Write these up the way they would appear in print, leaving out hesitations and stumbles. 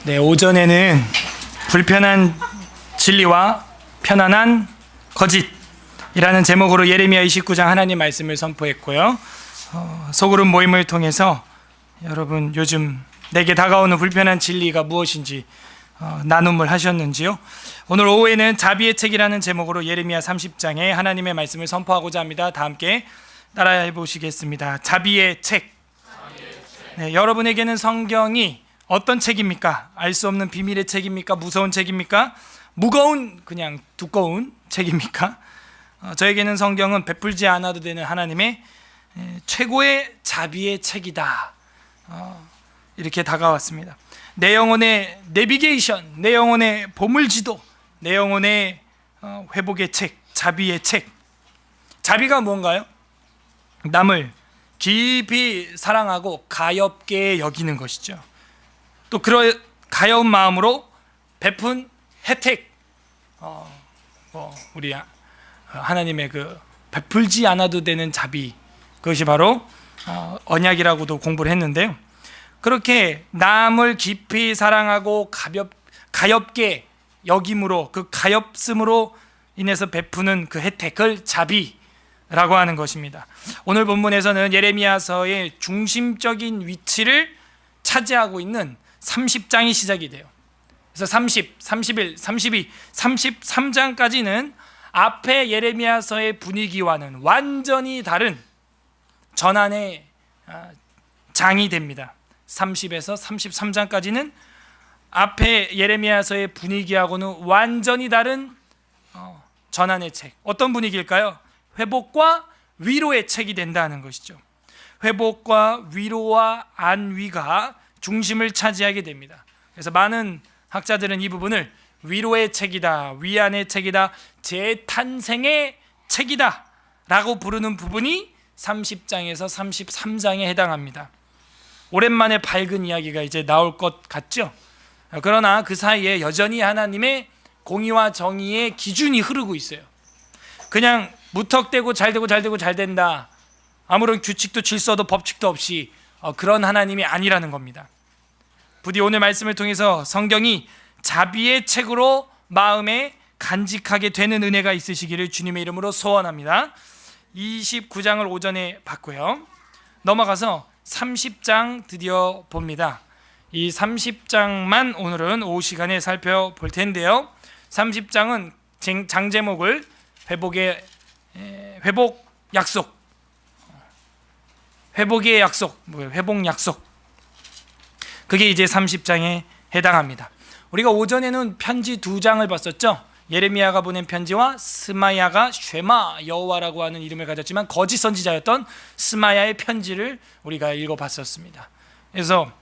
네, 오전에는 불편한 진리와 편안한 거짓이라는 제목으로 예레미야 29장 하나님 말씀을 선포했고요. 소그룹 모임을 통해서 여러분 요즘 내게 다가오는 불편한 진리가 무엇인지 나눔을 하셨는지요? 오늘 오후에는 자비의 책이라는 제목으로 예레미야 30장에 하나님의 말씀을 선포하고자 합니다. 다 함께 따라해 보시겠습니다. 자비의 책. 네, 여러분에게는 성경이 어떤 책입니까? 알 수 없는 비밀의 책입니까? 무서운 책입니까? 무거운 그냥 두꺼운 책입니까? 저에게는 성경은 베풀지 않아도 되는 하나님의 최고의 자비의 책이다. 이렇게 다가왔습니다. 내 영혼의 내비게이션, 내 영혼의 보물지도, 내 영혼의 회복의 책, 자비의 책. 자비가 뭔가요? 남을 깊이 사랑하고 가엾게 여기는 것이죠. 또 그런 가여운 마음으로 베푼 혜택, 우리 하나님의 그 베풀지 않아도 되는 자비, 그것이 바로 언약이라고도 공부를 했는데요. 그렇게 남을 깊이 사랑하고 가엾게 여김으로, 그 가엾음으로 인해서 베푸는 그 혜택을 자비라고 하는 것입니다. 오늘 본문에서는 예레미야서의 중심적인 위치를 차지하고 있는 30장이 시작이 돼요. 그래서 30, 31, 32, 33장까지는 앞에 예레미야서의 분위기와는 완전히 다른 전환의 장이 됩니다. 30에서 33장까지는 앞에 예레미야서의 분위기하고는 완전히 다른 전환의 책. 어떤 분위기일까요? 회복과 위로의 책이 된다는 것이죠. 회복과 위로와 안위가 중심을 차지하게 됩니다. 그래서 많은 학자들은 이 부분을 위로의 책이다, 위안의 책이다, 재탄생의 책이다 라고 부르는 부분이 30장에서 33장에 해당합니다. 오랜만에 밝은 이야기가 이제 나올 것 같죠? 그러나 그 사이에 여전히 하나님의 공의와 정의의 기준이 흐르고 있어요. 그냥 무턱대고 잘 된다, 아무런 규칙도 질서도 법칙도 없이 그런 하나님이 아니라는 겁니다. 부디 오늘 말씀을 통해서 성경이 자비의 책으로 마음에 간직하게 되는 은혜가 있으시기를 주님의 이름으로 소원합니다. 29장을 오전에 봤고요. 넘어가서 30장 드디어 봅니다. 이 30장만 오늘은 오후 시간에 살펴볼 텐데요. 30장은 장 제목을 회복 약속, 회복의 약속, 회복 약속, 그게 이제 30장에 해당합니다. 우리가 오전에는 편지 2장을 봤었죠. 예레미야가 보낸 편지와 스마야가 쉐마 여호와라고 하는 이름을 가졌지만 거짓 선지자였던 스마야의 편지를 우리가 읽어봤었습니다. 그래서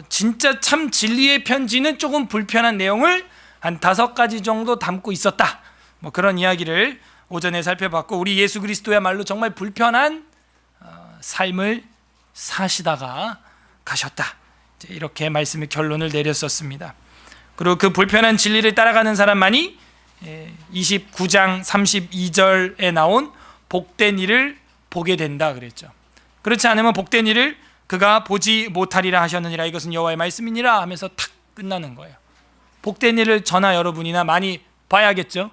진짜 참 진리의 편지는 조금 불편한 내용을 한 5가지 정도 담고 있었다, 그런 이야기를 오전에 살펴봤고, 우리 예수 그리스도야말로 정말 불편한 삶을 사시다가 가셨다, 이렇게 말씀의 결론을 내렸었습니다. 그리고 그 불편한 진리를 따라가는 사람만이 29장 32절에 나온 복된 일을 보게 된다 그랬죠. 그렇지 않으면 복된 일을 그가 보지 못하리라 하셨느니라, 이것은 여호와의 말씀이니라 하면서 탁 끝나는 거예요. 복된 일을 저나 여러분이나 많이 봐야겠죠.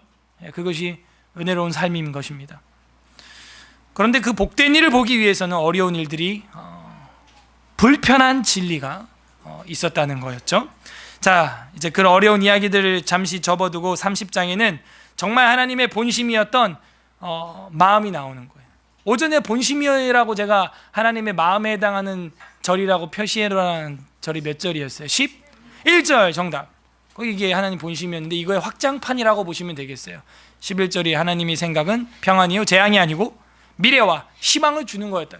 그것이 은혜로운 삶인 것입니다. 그런데 그 복된 일을 보기 위해서는 어려운 일들이, 불편한 진리가 있었다는 거였죠. 자, 이제 그 어려운 이야기들을 잠시 접어두고 30장에는 정말 하나님의 본심이었던 마음이 나오는 거예요. 오전에 본심이라고 제가 하나님의 마음에 해당하는 절이라고 표시해라는 절이 몇 절이었어요? 11절 정답. 이게 하나님 본심이었는데 이거의 확장판이라고 보시면 되겠어요. 11절이 하나님의 생각은 평안이요 재앙이 아니고 미래와 희망을 주는 거였다.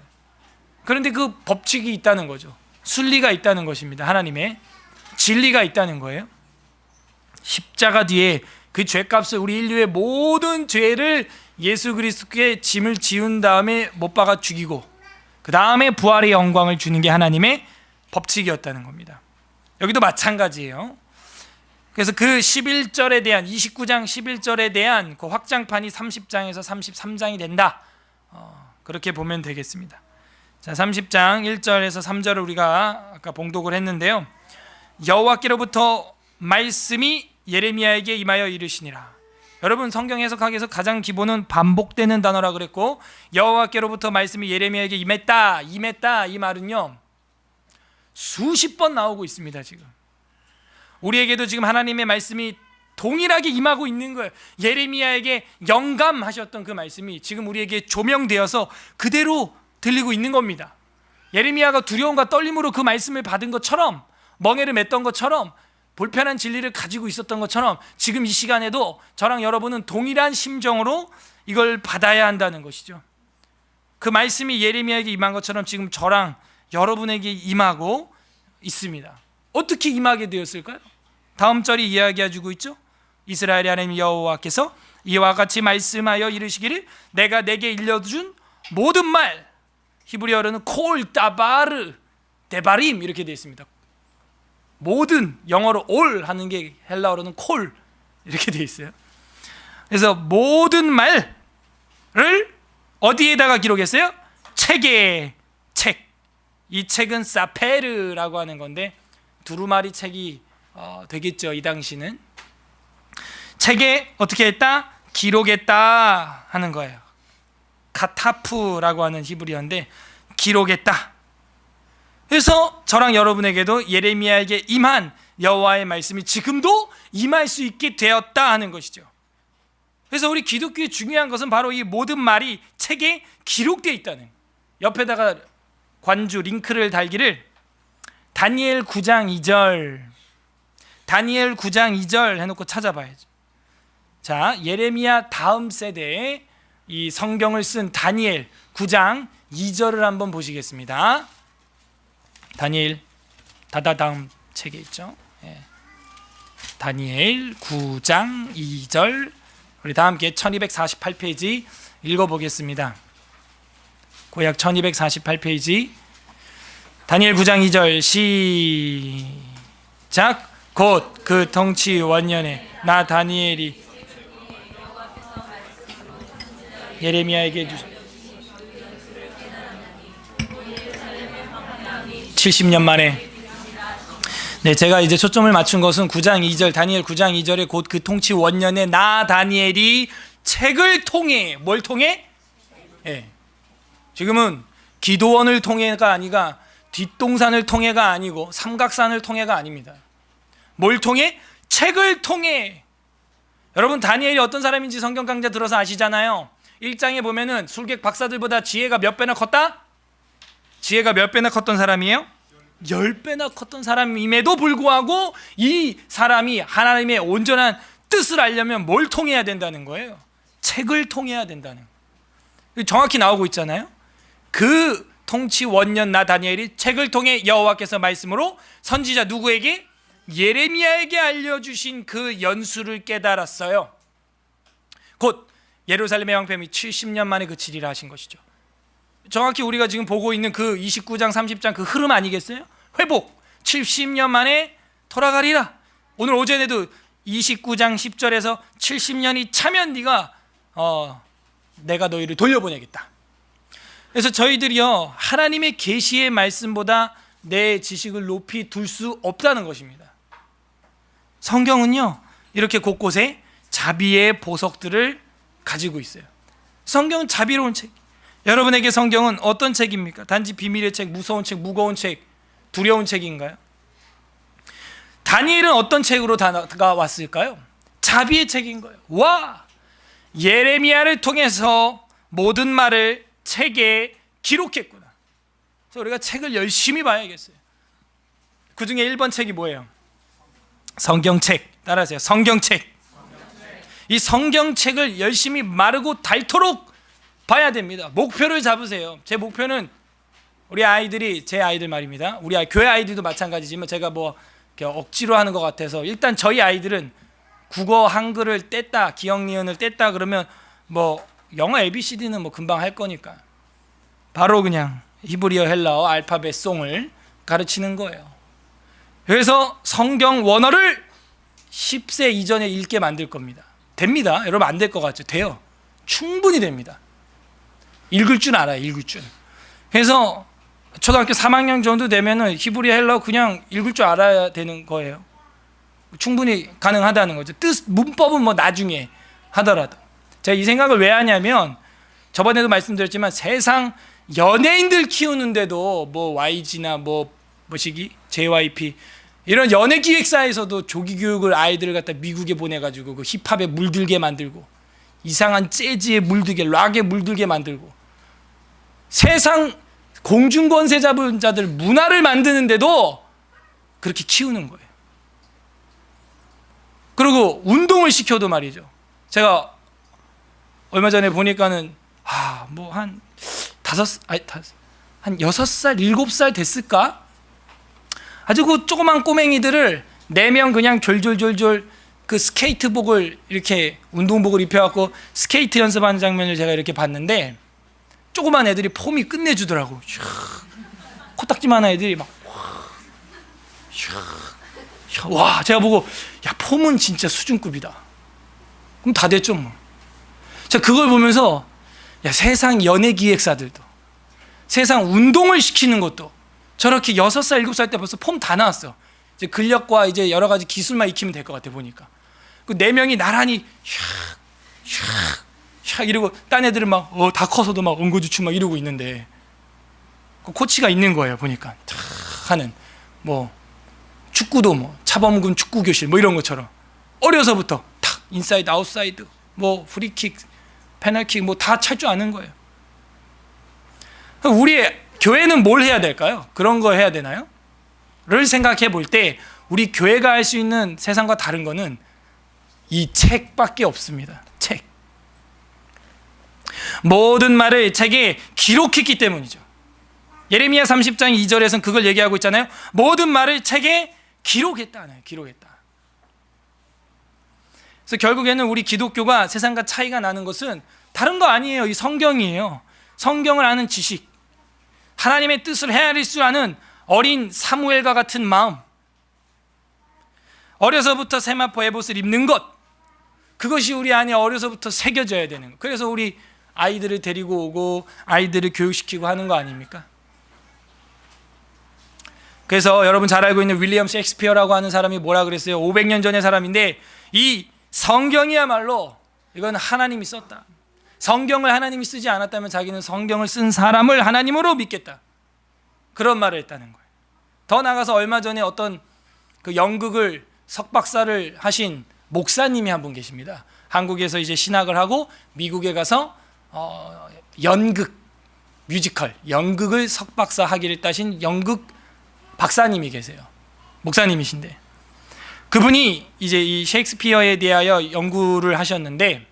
그런데 그 법칙이 있다는 거죠. 순리가 있다는 것입니다. 하나님의 진리가 있다는 거예요. 십자가 뒤에 그 죄값을, 우리 인류의 모든 죄를 예수 그리스도의 짐을 지운 다음에 못 박아 죽이고 그 다음에 부활의 영광을 주는 게 하나님의 법칙이었다는 겁니다. 여기도 마찬가지예요. 그래서 그 11절에 대한, 29장 11절에 대한 그 확장판이 30장에서 33장이 된다, 그렇게 보면 되겠습니다. 자, 30장 1절에서 3절을 우리가 아까 봉독을 했는데요. 여호와께로부터 말씀이 예레미야에게 임하여 이르시니라. 여러분, 성경 해석학에서 가장 기본은 반복되는 단어라 그랬고, 여호와께로부터 말씀이 예레미야에게 임했다 이 말은요 수십 번 나오고 있습니다. 지금 우리에게도 지금 하나님의 말씀이 동일하게 임하고 있는 거예요. 예레미야에게 영감하셨던 그 말씀이 지금 우리에게 조명되어서 그대로 들리고 있는 겁니다. 예레미야가 두려움과 떨림으로 그 말씀을 받은 것처럼, 멍에를 맸던 것처럼, 불편한 진리를 가지고 있었던 것처럼 지금 이 시간에도 저랑 여러분은 동일한 심정으로 이걸 받아야 한다는 것이죠. 그 말씀이 예레미야에게 임한 것처럼 지금 저랑 여러분에게 임하고 있습니다. 어떻게 임하게 되었을까요? 다음 절이 이야기해주고 있죠. 이스라엘의 하나님 여호와께서 이와 같이 말씀하여 이르시기를 내가 내게 일러준 모든 말, 히브리어로는 콜 따바르 데바림 이렇게 되어 있습니다. 모든, 영어로 all 하는 게 헬라어로는 콜 이렇게 되어 있어요. 그래서 모든 말을 어디에다가 기록했어요? 책에, 책. 이 책은 사페르라고 하는 건데 두루마리 책이 되겠죠. 이 당시는 책에 어떻게 했다? 기록했다 하는 거예요. 카타프라고 하는 히브리어인데 기록했다. 그래서 저랑 여러분에게도 예레미야에게 임한 여호와의 말씀이 지금도 임할 수 있게 되었다 하는 것이죠. 그래서 우리 기독교의 중요한 것은 바로 이 모든 말이 책에 기록되어 있다는, 옆에다가 관주 링크를 달기를 다니엘 9장 2절 다니엘 9장 2절 해놓고 찾아봐야죠. 자, 예레미야 다음 세대에 이 성경을 쓴 다니엘 9장 2절을 한번 보시겠습니다. 다니엘 다다다음 책에 있죠. 예. 다니엘 9장 2절 우리 다 함께 1248페이지 읽어보겠습니다. 고약 1248페이지 다니엘 9장 2절 시작. 곧 그 통치 원년에 나 다니엘이 예레미야에게 70년 만에, 네, 제가 이제 초점을 맞춘 것은 9장 2절 다니엘 9장 2절에 곧 그 통치 원년에 나 다니엘이 책을 통해, 뭘 통해? 예. 지금은 기도원을 통해가 아니라 뒷동산을 통해가 아니고 삼각산을 통해가 아닙니다. 뭘 통해? 책을 통해. 여러분, 다니엘이 어떤 사람인지 성경 강좌 들어서 아시잖아요. 1장에 보면은 술객 박사들보다 지혜가 몇 배나 컸다? 지혜가 몇 배나 컸던 사람이에요? 10배나 컸던 사람임에도 불구하고 이 사람이 하나님의 온전한 뜻을 알려면 뭘 통해야 된다는 거예요? 책을 통해야 된다는 거예요. 정확히 나오고 있잖아요. 그 통치 원년 나 다니엘이 책을 통해 여호와께서 말씀으로 선지자 누구에게? 예레미야에게 알려주신 그 연수를 깨달았어요. 곧 예루살렘의 황폐함이 70년 만에 그치리라 하신 것이죠. 정확히 우리가 지금 보고 있는 그 29장 30장 그 흐름 아니겠어요? 회복 70년 만에 돌아가리라. 오늘 오전에도 29장 10절에서 70년이 차면 내가 너희를 돌려보내겠다. 그래서 저희들이요 하나님의 계시의 말씀보다 내 지식을 높이 둘 수 없다는 것입니다. 성경은요 이렇게 곳곳에 자비의 보석들을 가지고 있어요. 성경은 자비로운 책. 여러분에게 성경은 어떤 책입니까? 단지 비밀의 책, 무서운 책, 무거운 책, 두려운 책인가요? 다니엘은 어떤 책으로 다가왔을까요? 자비의 책인 거예요. 와! 예레미야를 통해서 모든 말을 책에 기록했구나. 그래서 우리가 책을 열심히 봐야겠어요. 그 중에 1번 책이 뭐예요? 성경책. 따라하세요. 성경책. 이 성경책을 열심히 마르고 닳도록 봐야 됩니다. 목표를 잡으세요. 제 목표는 우리 아이들이, 제 아이들 말입니다. 우리 교회 아이들도 마찬가지지만 제가 뭐 억지로 하는 것 같아서 일단 저희 아이들은 국어 한글을 뗐다, 기억 니은을 뗐다 그러면 뭐 영어 ABCD는 뭐 금방 할 거니까 바로 그냥 히브리어 헬라어 알파벳 송을 가르치는 거예요. 그래서 성경 원어를 10세 이전에 읽게 만들 겁니다. 됩니다. 여러분 안 될 것 같죠? 돼요. 충분히 됩니다. 읽을 줄 알아요. 읽을 줄. 그래서 초등학교 3학년 정도 되면은 히브리 헬라어 그냥 읽을 줄 알아야 되는 거예요. 충분히 가능하다는 거죠. 뜻 문법은 뭐 나중에 하더라도. 제가 이 생각을 왜 하냐면 저번에도 말씀드렸지만 세상 연예인들 키우는데도 뭐 YG나 뭐시기 JYP 이런 연예 기획사에서도 조기 교육을 아이들을 갖다 미국에 보내가지고 그 힙합에 물들게 만들고 이상한 재즈에 물들게 락에 물들게 만들고 세상 공중권세 잡은 자들 문화를 만드는데도 그렇게 키우는 거예요. 그리고 운동을 시켜도 말이죠. 제가 얼마 전에 보니까는 뭐 한 6살, 7살 됐을까? 아주 그 조그만 꼬맹이들을 4명 그냥 졸졸졸졸 그 스케이트복을 이렇게 운동복을 입혀갖고 스케이트 연습하는 장면을 제가 이렇게 봤는데 조그만 애들이 폼이 끝내주더라고. 코딱지만한 애들이 막 와, 제가 보고 야 폼은 진짜 수준급이다. 그럼 다 됐죠 뭐. 자, 그걸 보면서 야 세상 연예 기획사들도 세상 운동을 시키는 것도 저렇게 6살, 7살 때 벌써 폼 다 나왔어. 이제 근력과 이제 여러 가지 기술만 익히면 될 것 같아 보니까. 그 4명이 나란히 샥 이러고 딴 애들은 막 다 커서도 막 엉거주춤 막 이러고 있는데 그 코치가 있는 거예요 보니까. 탁 하는 뭐 축구도 뭐 차범근 축구 교실 뭐 이런 것처럼 어려서부터 탁 인사이드 아웃사이드 뭐 프리킥 페널킥 뭐 다 찰 줄 아는 거예요. 우리 교회는 뭘 해야 될까요? 그런 거 해야 되나요? 를 생각해 볼 때 우리 교회가 할 수 있는 세상과 다른 거는 이 책밖에 없습니다. 책. 모든 말을 책에 기록했기 때문이죠. 예레미야 30장 2절에서는 그걸 얘기하고 있잖아요. 모든 말을 책에 기록했다네요. 기록했다. 그래서 결국에는 우리 기독교가 세상과 차이가 나는 것은 다른 거 아니에요. 이 성경이에요. 성경을 아는 지식, 하나님의 뜻을 헤아릴 줄 아는 어린 사무엘과 같은 마음, 어려서부터 세마포 에봇을 입는 것, 그것이 우리 안에 어려서부터 새겨져야 되는 것. 그래서 우리 아이들을 데리고 오고 아이들을 교육시키고 하는 거 아닙니까? 그래서 여러분 잘 알고 있는 윌리엄 셰익스피어라고 하는 사람이 뭐라 그랬어요? 500년 전의 사람인데 이 성경이야말로 이건 하나님이 썼다. 성경을 하나님이 쓰지 않았다면 자기는 성경을 쓴 사람을 하나님으로 믿겠다. 그런 말을 했다는 거예요. 더 나아가서 얼마 전에 어떤 그 연극을 석박사를 하신 목사님이 한 분 계십니다. 한국에서 이제 신학을 하고 미국에 가서 연극, 뮤지컬, 연극을 석박사 학위를 따신 연극 박사님이 계세요. 목사님이신데 그분이 이제 이 셰익스피어에 대하여 연구를 하셨는데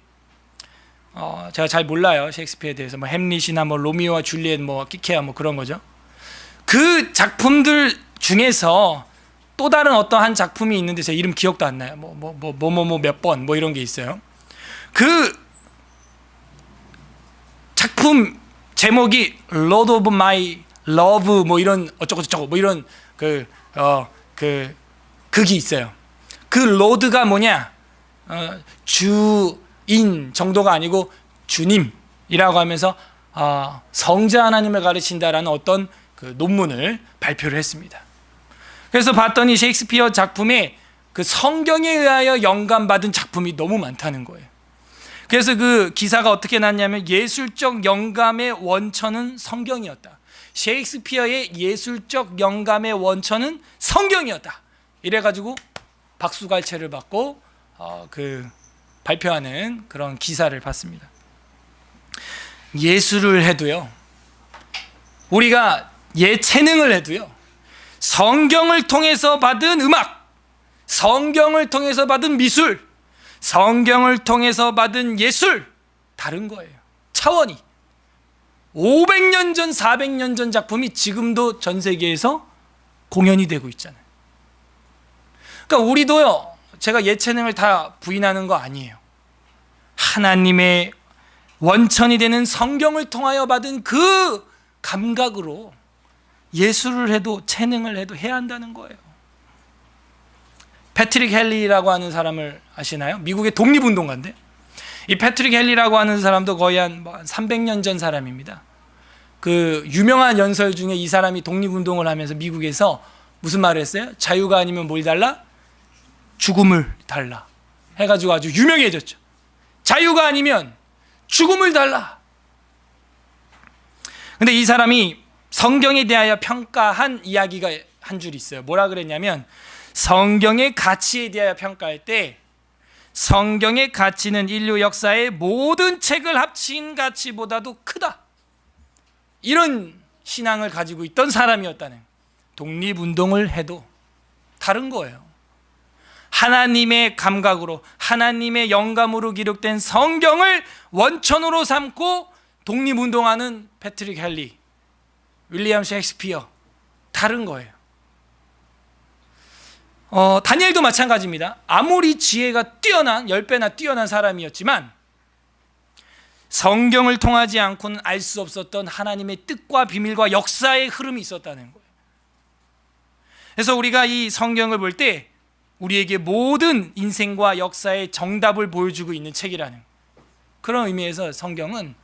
제가 잘 몰라요. 셰익스피어에 대해서 뭐 햄릿이나 뭐 로미오와 줄리엣 뭐 키케아 뭐 그런 거죠. 그 작품들 중에서 또 다른 어떤 한 작품이 있는데 제 이름 기억도 안 나요. 뭐 몇 번 뭐 이런 게 있어요. 그 작품 제목이 Lord of My Love 뭐 이런 어쩌고 저쩌고 뭐 이런 극이 있어요. 그 로드가 뭐냐? 주인 정도가 아니고 주님이라고 하면서 성자 하나님을 가르친다라는 어떤 그 논문을 발표를 했습니다. 그래서 봤더니 셰익스피어 작품에 그 성경에 의하여 영감받은 작품이 너무 많다는 거예요. 그래서 그 기사가 어떻게 났냐면 예술적 영감의 원천은 성경이었다. 셰익스피어의 예술적 영감의 원천은 성경이었다. 이래가지고 박수갈채를 받고 그 발표하는 그런 기사를 봤습니다. 예술을 해도요, 우리가 예체능을 해도요, 성경을 통해서 받은 음악, 성경을 통해서 받은 미술, 성경을 통해서 받은 예술 다른 거예요. 차원이 500년 전, 400년 전 작품이 지금도 전 세계에서 공연이 되고 있잖아요. 그러니까 우리도요, 제가 예체능을 다 부인하는 거 아니에요. 하나님의 원천이 되는 성경을 통하여 받은 그 감각으로 예술을 해도 체능을 해도 해야 한다는 거예요. 패트릭 헨리라고 하는 사람을 아시나요? 미국의 독립운동가인데 이 패트릭 헨리라고 하는 사람도 거의 한 300년 전 사람입니다. 그 유명한 연설 중에 이 사람이 독립운동을 하면서 미국에서 무슨 말을 했어요? 자유가 아니면 뭘 달라? 죽음을 달라 해가지고 아주 유명해졌죠. 자유가 아니면 죽음을 달라. 근데 이 사람이 성경에 대하여 평가한 이야기가 한 줄 있어요. 뭐라 그랬냐면, 성경의 가치에 대하여 평가할 때 성경의 가치는 인류 역사의 모든 책을 합친 가치보다도 크다, 이런 신앙을 가지고 있던 사람이었다는. 독립운동을 해도 다른 거예요. 하나님의 감각으로, 하나님의 영감으로 기록된 성경을 원천으로 삼고 독립운동하는 패트릭 헨리, 윌리엄 셰익스피어, 다른 거예요. 다니엘도 마찬가지입니다. 아무리 지혜가 뛰어난 10배나 뛰어난 사람이었지만 성경을 통하지 않고는 알 수 없었던 하나님의 뜻과 비밀과 역사의 흐름이 있었다는 거예요. 그래서 우리가 이 성경을 볼 때 우리에게 모든 인생과 역사의 정답을 보여주고 있는 책이라는, 그런 의미에서 성경은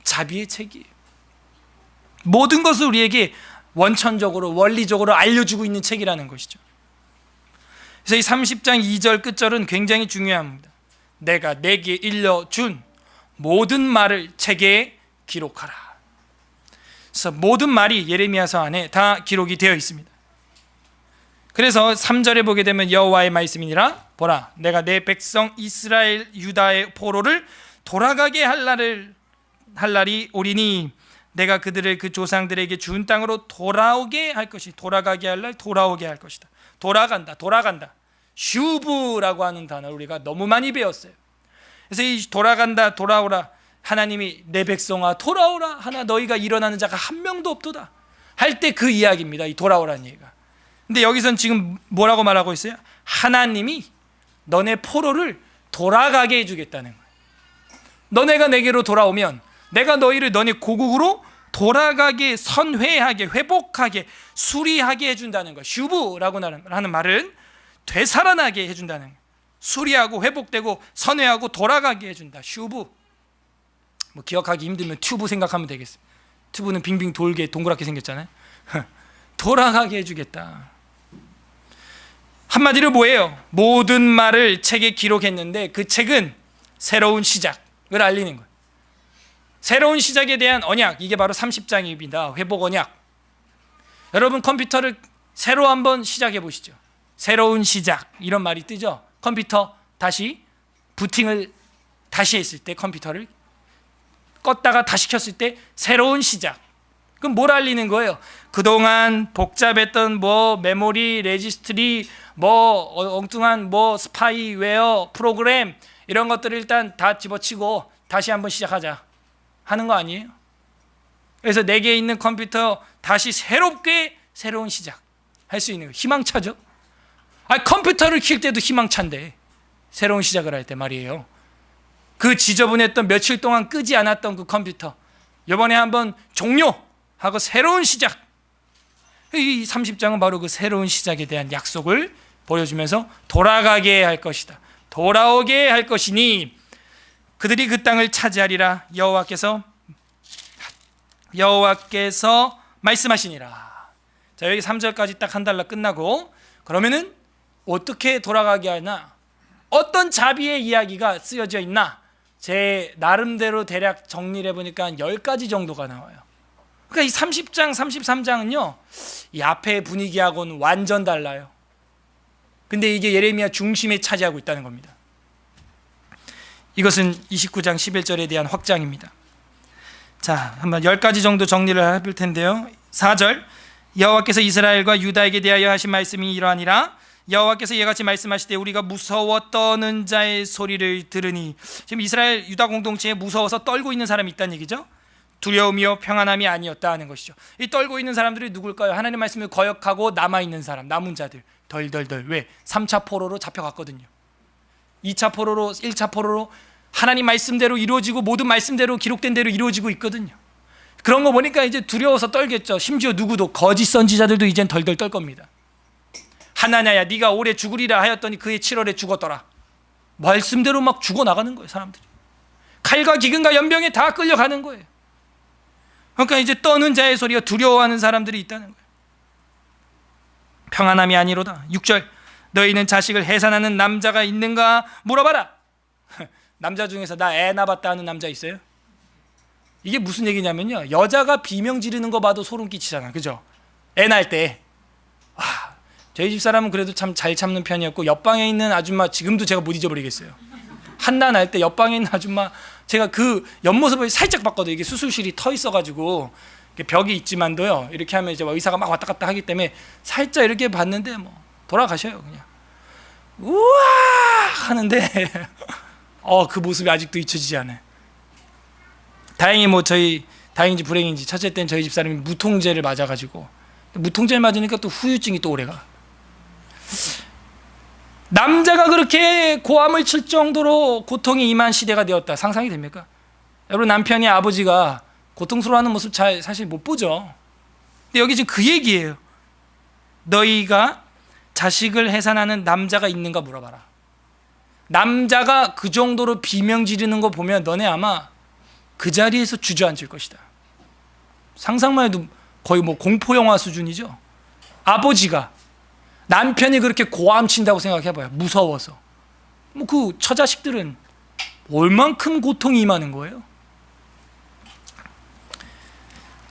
자비의 책이에요. 모든 것을 우리에게 원천적으로 원리적으로 알려주고 있는 책이라는 것이죠. 그래서 이 30장 2절 끝절은 굉장히 중요합니다. 내가 내게 일러준 모든 말을 책에 기록하라. 그래서 모든 말이 예레미야서 안에 다 기록이 되어 있습니다. 그래서 3절에 보게 되면 여호와의 말씀이니라, 보라 내가 내 백성 이스라엘 유다의 포로를 돌아가게 할 날이 오리니 내가 그들을 그 조상들에게 준 땅으로 돌아오게 할 것이, 돌아가게 할 날 돌아오게 할 것이다. 돌아간다. 슈브라고 하는 단어를 우리가 너무 많이 배웠어요. 그래서 이 돌아간다, 돌아오라, 하나님이 내 백성아 돌아오라 하나 너희가 일어나는 자가 한 명도 없도다 할 때 그 이야기입니다. 이 돌아오라는 얘기가. 근데 여기선 지금 뭐라고 말하고 있어요? 하나님이 너네 포로를 돌아가게 해주겠다는 거예요. 너네가 내게로 돌아오면 내가 너희를 너네 고국으로 돌아가게, 선회하게, 회복하게, 수리하게 해준다는 거예요. 슈브라고 하는 말은 되살아나게 해준다는 거예요. 수리하고 회복되고 선회하고 돌아가게 해준다. 슈브. 뭐 기억하기 힘들면 튜브 생각하면 되겠어요. 튜브는 빙빙 돌게 동그랗게 생겼잖아요. 돌아가게 해주겠다. 한마디로 뭐예요? 모든 말을 책에 기록했는데 그 책은 새로운 시작을 알리는 거예요. 새로운 시작에 대한 언약, 이게 바로 30장입니다. 회복 언약. 여러분 컴퓨터를 새로 한번 시작해 보시죠. 새로운 시작, 이런 말이 뜨죠. 컴퓨터 다시 부팅을 다시 했을 때, 컴퓨터를 껐다가 다시 켰을 때 새로운 시작. 그럼 뭘 알리는 거예요? 그동안 복잡했던 뭐 메모리, 레지스트리, 뭐 엉뚱한 뭐 스파이웨어 프로그램, 이런 것들을 일단 다 집어치고 다시 한번 시작하자 하는 거 아니에요? 그래서 내게 있는 컴퓨터 다시 새롭게 새로운 시작 할 수 있는 거, 희망차죠? 컴퓨터를 킬 때도 희망찬데 새로운 시작을 할 때 말이에요. 그 지저분했던 며칠 동안 끄지 않았던 그 컴퓨터 이번에 한번 종료하고 새로운 시작. 이 30장은 바로 그 새로운 시작에 대한 약속을 보여주면서 돌아가게 할 것이다, 돌아오게 할 것이니 그들이 그 땅을 차지하리라 여호와께서 말씀하시니라. 자, 여기 3절까지 딱 한 달락 끝나고, 그러면은 어떻게 돌아가게 하나, 어떤 자비의 이야기가 쓰여져 있나, 제 나름대로 대략 정리를 해보니까 한 10가지 정도가 나와요. 그러니까 이 30장, 33장은요 이 앞에 분위기하고는 완전 달라요. 근데 이게 예레미야 중심에 차지하고 있다는 겁니다. 이것은 29장 11절에 대한 확장입니다. 자, 한번 10가지 정도 정리를 해볼 텐데요. 4절, 여호와께서 이스라엘과 유다에게 대하여 하신 말씀이 이러하니라. 여호와께서 이같이 말씀하시되 우리가 무서워 떠는 자의 소리를 들으니, 지금 이스라엘 유다 공동체에 무서워서 떨고 있는 사람이 있다는 얘기죠. 두려움이요 평안함이 아니었다 하는 것이죠. 이 떨고 있는 사람들이 누굴까요? 하나님 말씀을 거역하고 남아있는 사람, 남은 자들. 덜덜덜. 왜? 3차 포로로 잡혀갔거든요. 2차 포로로, 1차 포로로 하나님 말씀대로 이루어지고 모든 말씀대로 기록된 대로 이루어지고 있거든요. 그런 거 보니까 이제 두려워서 떨겠죠. 심지어 누구도, 거짓 선지자들도 이젠 덜덜 떨 겁니다. 하나냐야 네가 올해 죽으리라 하였더니 그의 7월에 죽었더라. 말씀대로 막 죽어나가는 거예요. 사람들이 칼과 기근과 연병에 다 끌려가는 거예요. 그러니까 이제 떠는 자의 소리가 두려워하는 사람들이 있다는 거예요. 평안함이 아니로다. 6절, 너희는 자식을 해산하는 남자가 있는가 물어봐라. 남자 중에서 나 애 낳았다 하는 남자 있어요? 이게 무슨 얘기냐면요, 여자가 비명 지르는 거 봐도 소름 끼치잖아, 그죠? 애 낳을 때. 저희 집사람은 그래도 참 잘 참는 편이었고, 옆방에 있는 아줌마 지금도 제가 못 잊어버리겠어요. 한나 날 때 옆방에 있는 아줌마, 제가 그 옆모습을 살짝 봤거든요. 이게 수술실이 터 있어가지고 벽이 있지만도요, 이렇게 하면 이제 의사가 막 왔다 갔다 하기 때문에 살짝 이렇게 봤는데 뭐 돌아가셔요 그냥. 우와 하는데 그 모습이 아직도 잊혀지지 않아요. 다행히 뭐 다행인지 불행인지 첫째 때는 저희 집사람이 무통제를 맞아가지고, 무통제를 맞으니까 또 후유증이 또 오래가. 남자가 그렇게 고함을 칠 정도로 고통이 임한 시대가 되었다. 상상이 됩니까? 여러분, 남편이 아버지가 고통스러워하는 모습 잘 사실 못 보죠. 근데 여기 지금 그 얘기예요. 너희가 자식을 해산하는 남자가 있는가 물어봐라. 남자가 그 정도로 비명 지르는 거 보면 너네 아마 그 자리에서 주저앉을 것이다. 상상만 해도 거의 뭐 공포 영화 수준이죠. 아버지가 남편이 그렇게 고함 친다고 생각해봐요. 무서워서. 뭐 그 처자식들은 얼만큼 고통이 임하는 거예요.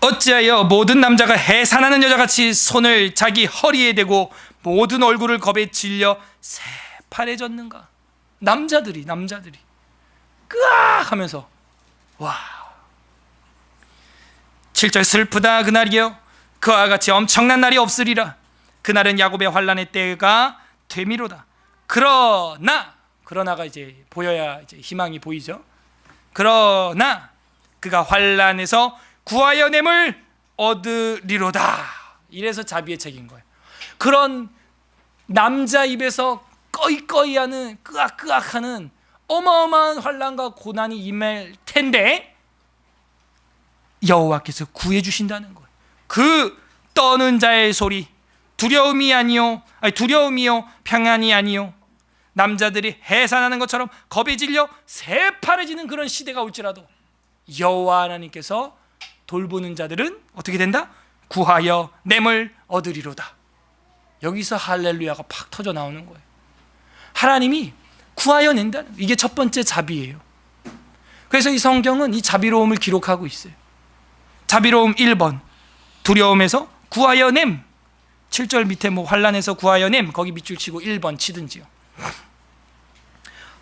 어찌하여 모든 남자가 해산하는 여자같이 손을 자기 허리에 대고 모든 얼굴을 겁에 질려 새파래졌는가. 남자들이 끄악 하면서. 와. 7절, 슬프다 그날이여, 그와 같이 엄청난 날이 없으리라. 그날은 야곱의 환난의 때가 되미로다. 그러나가 이제 보여야 이제 희망이 보이죠. 그러나 그가 환난에서 구하여 냄을 얻으리로다. 이래서 자비의 책인 거예요. 그런 남자 입에서 꺼이꺼이하는, 끄악끄악하는 어마어마한 환난과 고난이 임할 텐데 여호와께서 구해 주신다는 거예요. 그 떠는 자의 소리, 두려움이요 평안이 아니요, 남자들이 해산하는 것처럼 겁에 질려 새파래지는 그런 시대가 올지라도 여호와 하나님께서 돌보는 자들은 어떻게 된다? 구하여 냄을 얻으리로다. 여기서 할렐루야가 팍 터져 나오는 거예요. 하나님이 구하여 낸다는, 이게 첫 번째 자비예요. 그래서 이 성경은 이 자비로움을 기록하고 있어요. 자비로움 1번, 두려움에서 구하여 냄. 7절 밑에 뭐 환난에서 구하여 냄, 거기 밑줄 치고 1번 치든지요.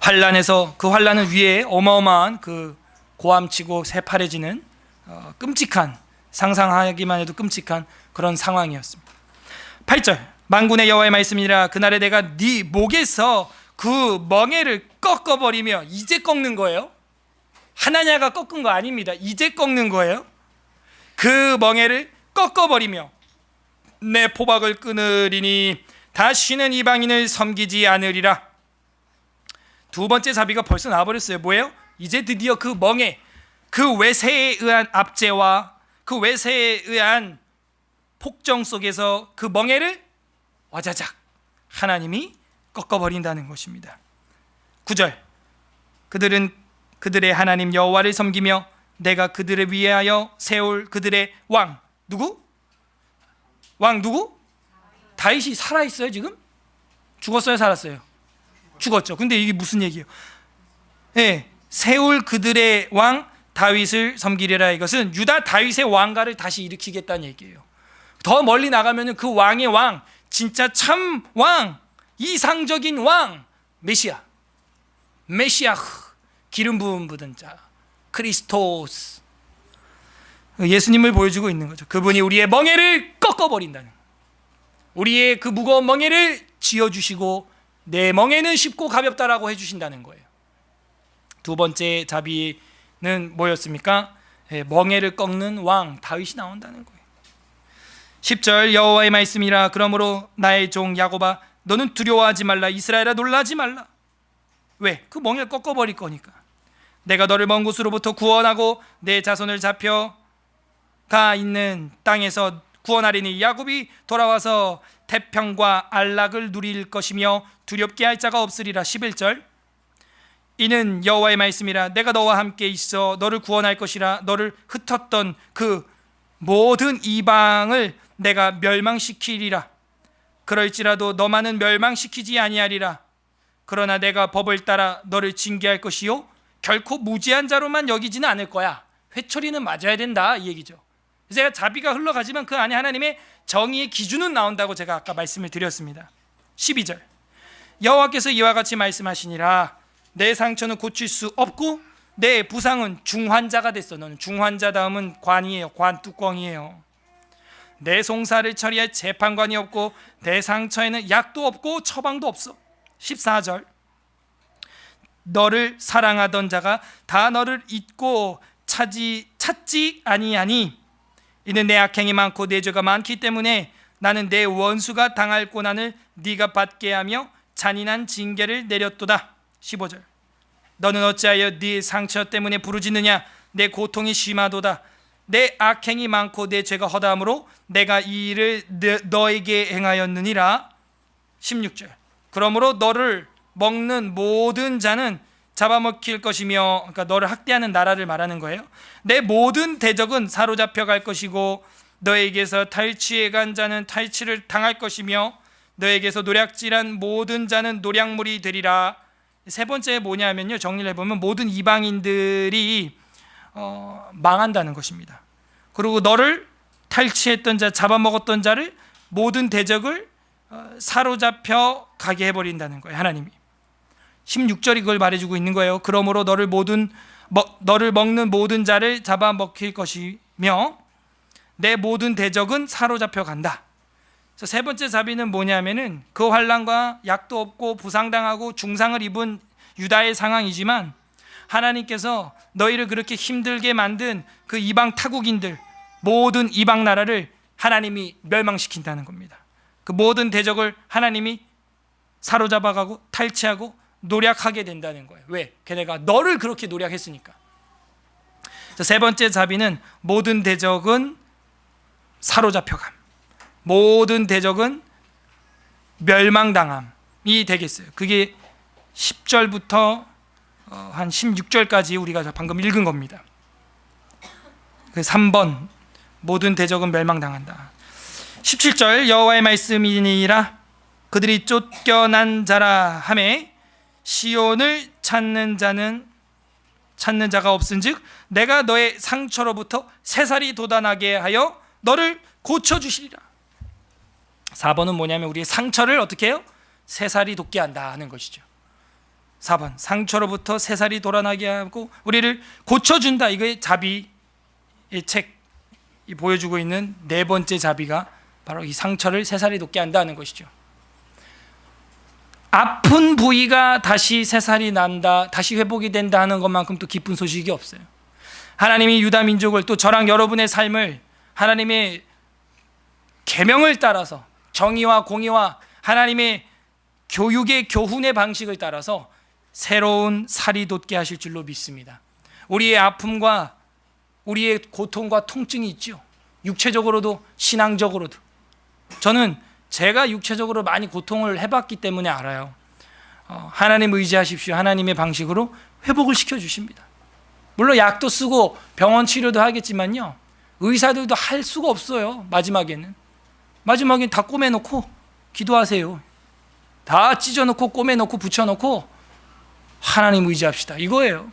환난에서, 그 환난은 위에 어마어마한 그 고함치고 새파래지는 끔찍한, 상상하기만 해도 끔찍한 그런 상황이었습니다. 8절, 만군의 여호와의 말씀이라. 그날에 내가 네 목에서 그 멍에를 꺾어버리며. 이제 꺾는 거예요. 하나냐가 꺾은 거 아닙니다. 이제 꺾는 거예요. 그 멍에를 꺾어버리며 내 포박을 끊으리니 다시는 이방인을 섬기지 않으리라. 두 번째 자비가 벌써 나와버렸어요. 뭐예요? 이제 드디어 그 멍에, 그 외세에 의한 압제와 그 외세에 의한 폭정 속에서 그 멍에를 와자작 하나님이 꺾어버린다는 것입니다. 9절, 그들은 그들의 하나님 여호와를 섬기며 내가 그들을 위하여 세울 그들의 왕. 누구? 왕 누구? 다윗이 살아있어요 지금? 죽었어요 살았어요? 죽었죠. 근데 이게 무슨 얘기예요? 네, 세울 그들의 왕 다윗을 섬기리라. 이것은 유다 다윗의 왕가를 다시 일으키겠다는 얘기예요. 더 멀리 나가면 그 왕의 왕, 진짜 참 왕, 이상적인 왕, 메시아, 기름 부음 받은 자, 크리스토스, 예수님을 보여주고 있는 거죠. 그분이 우리의 멍에를 꺾어버린다는, 우리의 그 무거운 멍에를 지어주시고 내 멍에는 쉽고 가볍다라고 해주신다는 거예요. 두 번째 자비는 뭐였습니까? 멍에를 꺾는 왕 다윗이 나온다는 거예요. 10절, 여호와의 말씀이라. 그러므로 나의 종 야곱아, 너는 두려워하지 말라. 이스라엘아, 놀라지 말라. 왜? 그 멍에를 꺾어버릴 거니까. 내가 너를 먼 곳으로부터 구원하고 내 자손을 잡혀가 있는 땅에서 구원하리니 야곱이 돌아와서 태평과 안락을 누릴 것이며 두렵게 할 자가 없으리라. 11절, 이는 여호와의 말씀이라. 내가 너와 함께 있어 너를 구원할 것이라. 너를 흩었던 그 모든 이방을 내가 멸망시키리라. 그럴지라도 너만은 멸망시키지 아니하리라. 그러나 내가 법을 따라 너를 징계할 것이요 결코 무지한 자로만 여기지는 않을 거야. 회초리는 맞아야 된다 이 얘기죠. 제가 자비가 흘러가지만 그 안에 하나님의 정의의 기준은 나온다고 제가 아까 말씀을 드렸습니다. 12절 여호와께서 이와 같이 말씀하시니라. 내 상처는 고칠 수 없고 내 부상은 중환자가 됐어. 너는 중환자 다음은 관이에요. 관 뚜껑이에요. 내 송사를 처리할 재판관이 없고 내 상처에는 약도 없고 처방도 없어. 14절 너를 사랑하던 자가 다 너를 잊고 찾지 아니하니 이는 내 악행이 많고 내 죄가 많기 때문에 나는 내 원수가 당할 고난을 네가 받게 하며 잔인한 징계를 내렸도다. 15절 너는 어찌하여 네 상처 때문에 부르짖느냐. 내 고통이 심하도다. 내 악행이 많고 내 죄가 허다함으로 내가 이 일을 너에게 행하였느니라. 16절 그러므로 너를 먹는 모든 자는 잡아먹힐 것이며, 그러니까 너를 학대하는 나라를 말하는 거예요. 내 모든 대적은 사로잡혀 갈 것이고 너에게서 탈취해 간 자는 탈취를 당할 것이며 너에게서 노략질한 모든 자는 노략물이 되리라. 세 번째 뭐냐면요, 정리를 해보면 모든 이방인들이 망한다는 것입니다. 그리고 너를 탈취했던 자, 잡아먹었던 자를, 모든 대적을 사로잡혀 가게 해버린다는 거예요, 하나님이. 16절이 그걸 말해주고 있는 거예요. 그러므로 너를 먹는 모든 자를 잡아먹힐 것이며 내 모든 대적은 사로잡혀 간다. 그래서 세 번째 자비는 뭐냐면은 그 환난과 약도 없고 부상당하고 중상을 입은 유다의 상황이지만 하나님께서 너희를 그렇게 힘들게 만든 그 이방 타국인들, 모든 이방 나라를 하나님이 멸망시킨다는 겁니다. 그 모든 대적을 하나님이 사로잡아가고 탈취하고 노략하게 된다는 거예요. 왜? 걔네가 너를 그렇게 노략했으니까. 세 번째 자비는 모든 대적은 사로잡혀감, 모든 대적은 멸망당함이 되겠어요. 그게 10절부터 한 16절까지 우리가 방금 읽은 겁니다. 그 3번 모든 대적은 멸망당한다. 17절 여호와의 말씀이니라. 그들이 쫓겨난 자라 하매 시온을 찾는 자가 없은즉 내가 너의 상처로부터 새살이 돋아나게 하여 너를 고쳐주시리라. 4번은 뭐냐면 우리의 상처를 어떻게 해요? 새살이 돋게 한다 하는 것이죠. 4번 상처로부터 새살이 돋아나게 하고 우리를 고쳐준다. 이거의 자비의 책이 보여주고 있는 네 번째 자비가 바로 이 상처를 새살이 돋게 한다는 것이죠. 아픈 부위가 다시 새살이 난다, 다시 회복이 된다 하는 것만큼 또 기쁜 소식이 없어요. 하나님이 유다 민족을, 또 저랑 여러분의 삶을 하나님의 계명을 따라서, 정의와 공의와 하나님의 교육의 교훈의 방식을 따라서 새로운 살이 돋게 하실 줄로 믿습니다. 우리의 아픔과 우리의 고통과 통증이 있죠. 육체적으로도 신앙적으로도. 저는 제가 육체적으로 많이 고통을 해봤기 때문에 알아요. 하나님 의지하십시오. 하나님의 방식으로 회복을 시켜주십니다. 물론 약도 쓰고 병원 치료도 하겠지만요, 의사들도 할 수가 없어요. 마지막에는 다 꼬매놓고 기도하세요. 다 찢어놓고 꼬매놓고 붙여놓고 하나님 의지합시다, 이거예요.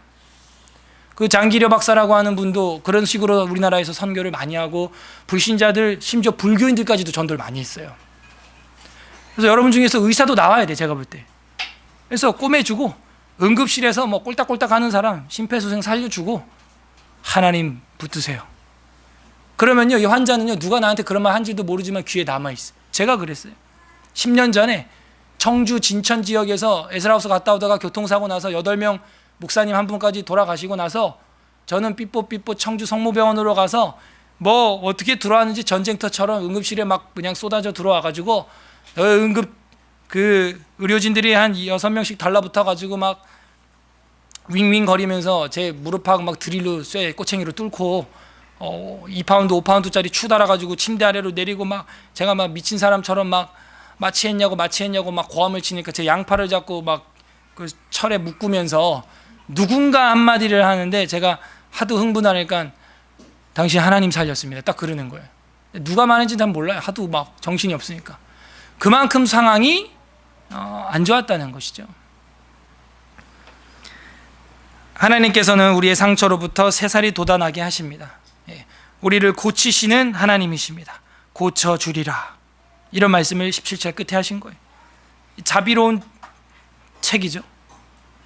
그 장기려 박사라고 하는 분도 그런 식으로 우리나라에서 선교를 많이 하고 불신자들, 심지어 불교인들까지도 전도를 많이 했어요. 그래서 여러분 중에서 의사도 나와야 돼, 제가 볼 때. 그래서 꼬매주고 응급실에서 뭐 꼴딱꼴딱 하는 사람 심폐소생 살려주고 하나님 붙드세요. 그러면요, 이 환자는요, 누가 나한테 그런 말 한지도 모르지만 귀에 남아있어요. 제가 그랬어요. 10년 전에 청주 진천 지역에서 에스라우스 갔다 오다가 교통사고 나서 8명 목사님 한 분까지 돌아가시고 나서 저는 삐뽀삐뽀 청주 성모병원으로 가서 뭐 어떻게 들어왔는지 전쟁터처럼 응급실에 막 그냥 쏟아져 들어와가지고 응급 그 의료진들이 한 6명씩 달라붙어가지고 막 윙윙 거리면서 제 무릎하고 막 드릴로 쇠 꼬챙이로 뚫고 2파운드 5파운드짜리 추 달아가지고 침대 아래로 내리고 막 제가 막 미친 사람처럼 막 마취했냐고 막 고함을 치니까 제 양팔을 잡고 막 그 철에 묶으면서 누군가 한마디를 하는데 제가 하도 흥분하니까 당신 하나님 살렸습니다. 딱 그러는 거예요. 누가 말했는지 난 몰라요. 하도 막 정신이 없으니까. 그만큼 상황이 안 좋았다는 것이죠. 하나님께서는 우리의 상처로부터 새살이 돋아나게 하십니다. 우리를 고치시는 하나님이십니다. 고쳐주리라. 이런 말씀을 17절 끝에 하신 거예요. 자비로운 책이죠.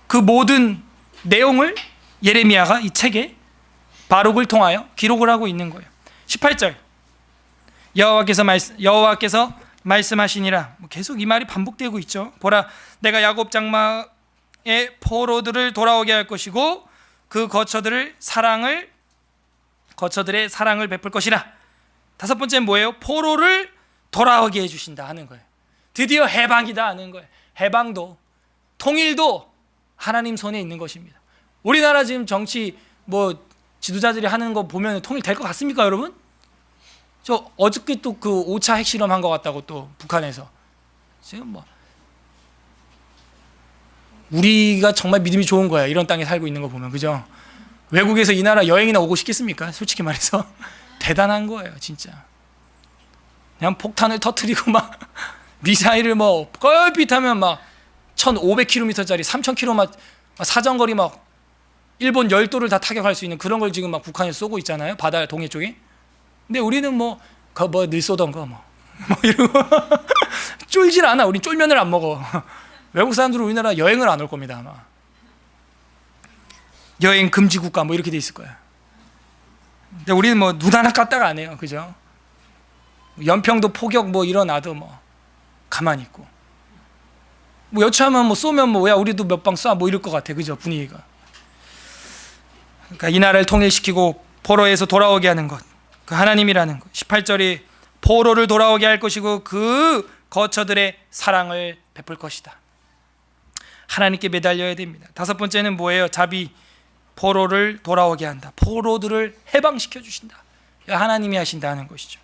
그 모든 내용을 예레미야가 이 책에 바룩을 통하여 기록을 하고 있는 거예요. 18절 여호와께서 말씀하시니라. 계속 이 말이 반복되고 있죠. 보라, 내가 야곱 장막의 포로들을 돌아오게 할 것이고 그 거처들의 사랑을 베풀 것이라. 다섯 번째는 뭐예요? 포로를 돌아오게 해주신다 하는 거예요. 드디어 해방이다 하는 거예요. 해방도 통일도 하나님 손에 있는 것입니다. 우리나라 지금 정치 지도자들이 하는 거 보면 통일될 것 같습니까, 여러분? 저 어저께 또 그 5차 핵실험 한 것 같다고 또 북한에서 지금 우리가 정말 믿음이 좋은 거야. 이런 땅에 살고 있는 거 보면, 그죠? 외국에서 이 나라 여행이나 오고 싶겠습니까? 솔직히 말해서 대단한 거예요, 진짜. 그냥 폭탄을 터뜨리고 막 미사일을 껄핏하면 막 1,500km짜리 3,000km 사정거리 막 일본 열도를 다 타격할 수 있는 그런 걸 지금 막 북한에 쏘고 있잖아요. 바다 동해 쪽에. 근데 우리는 늘 쏘던 거 이러고 쫄질 않아. 우린 쫄면을 안 먹어. 외국 사람들은 우리나라 여행을 안 올 겁니다, 아마. 여행 금지 국가 이렇게 돼 있을 거야. 근데 우리는 눈 하나 깠다가 안 해요, 그죠? 연평도 포격 일어나도 가만히 있고. 여차하면 쏘면 야 우리도 몇 방 쏴 이럴 것 같아, 그죠? 분위기가. 그러니까 이 나라를 통일시키고 포로에서 돌아오게 하는 것, 그 하나님이라는 것. 18절이 포로를 돌아오게 할 것이고 그 거처들의 사랑을 베풀 것이다. 하나님께 매달려야 됩니다. 다섯 번째는 뭐예요? 자비. 포로를 돌아오게 한다. 포로들을 해방시켜 주신다. 하나님이 하신다는 것이죠.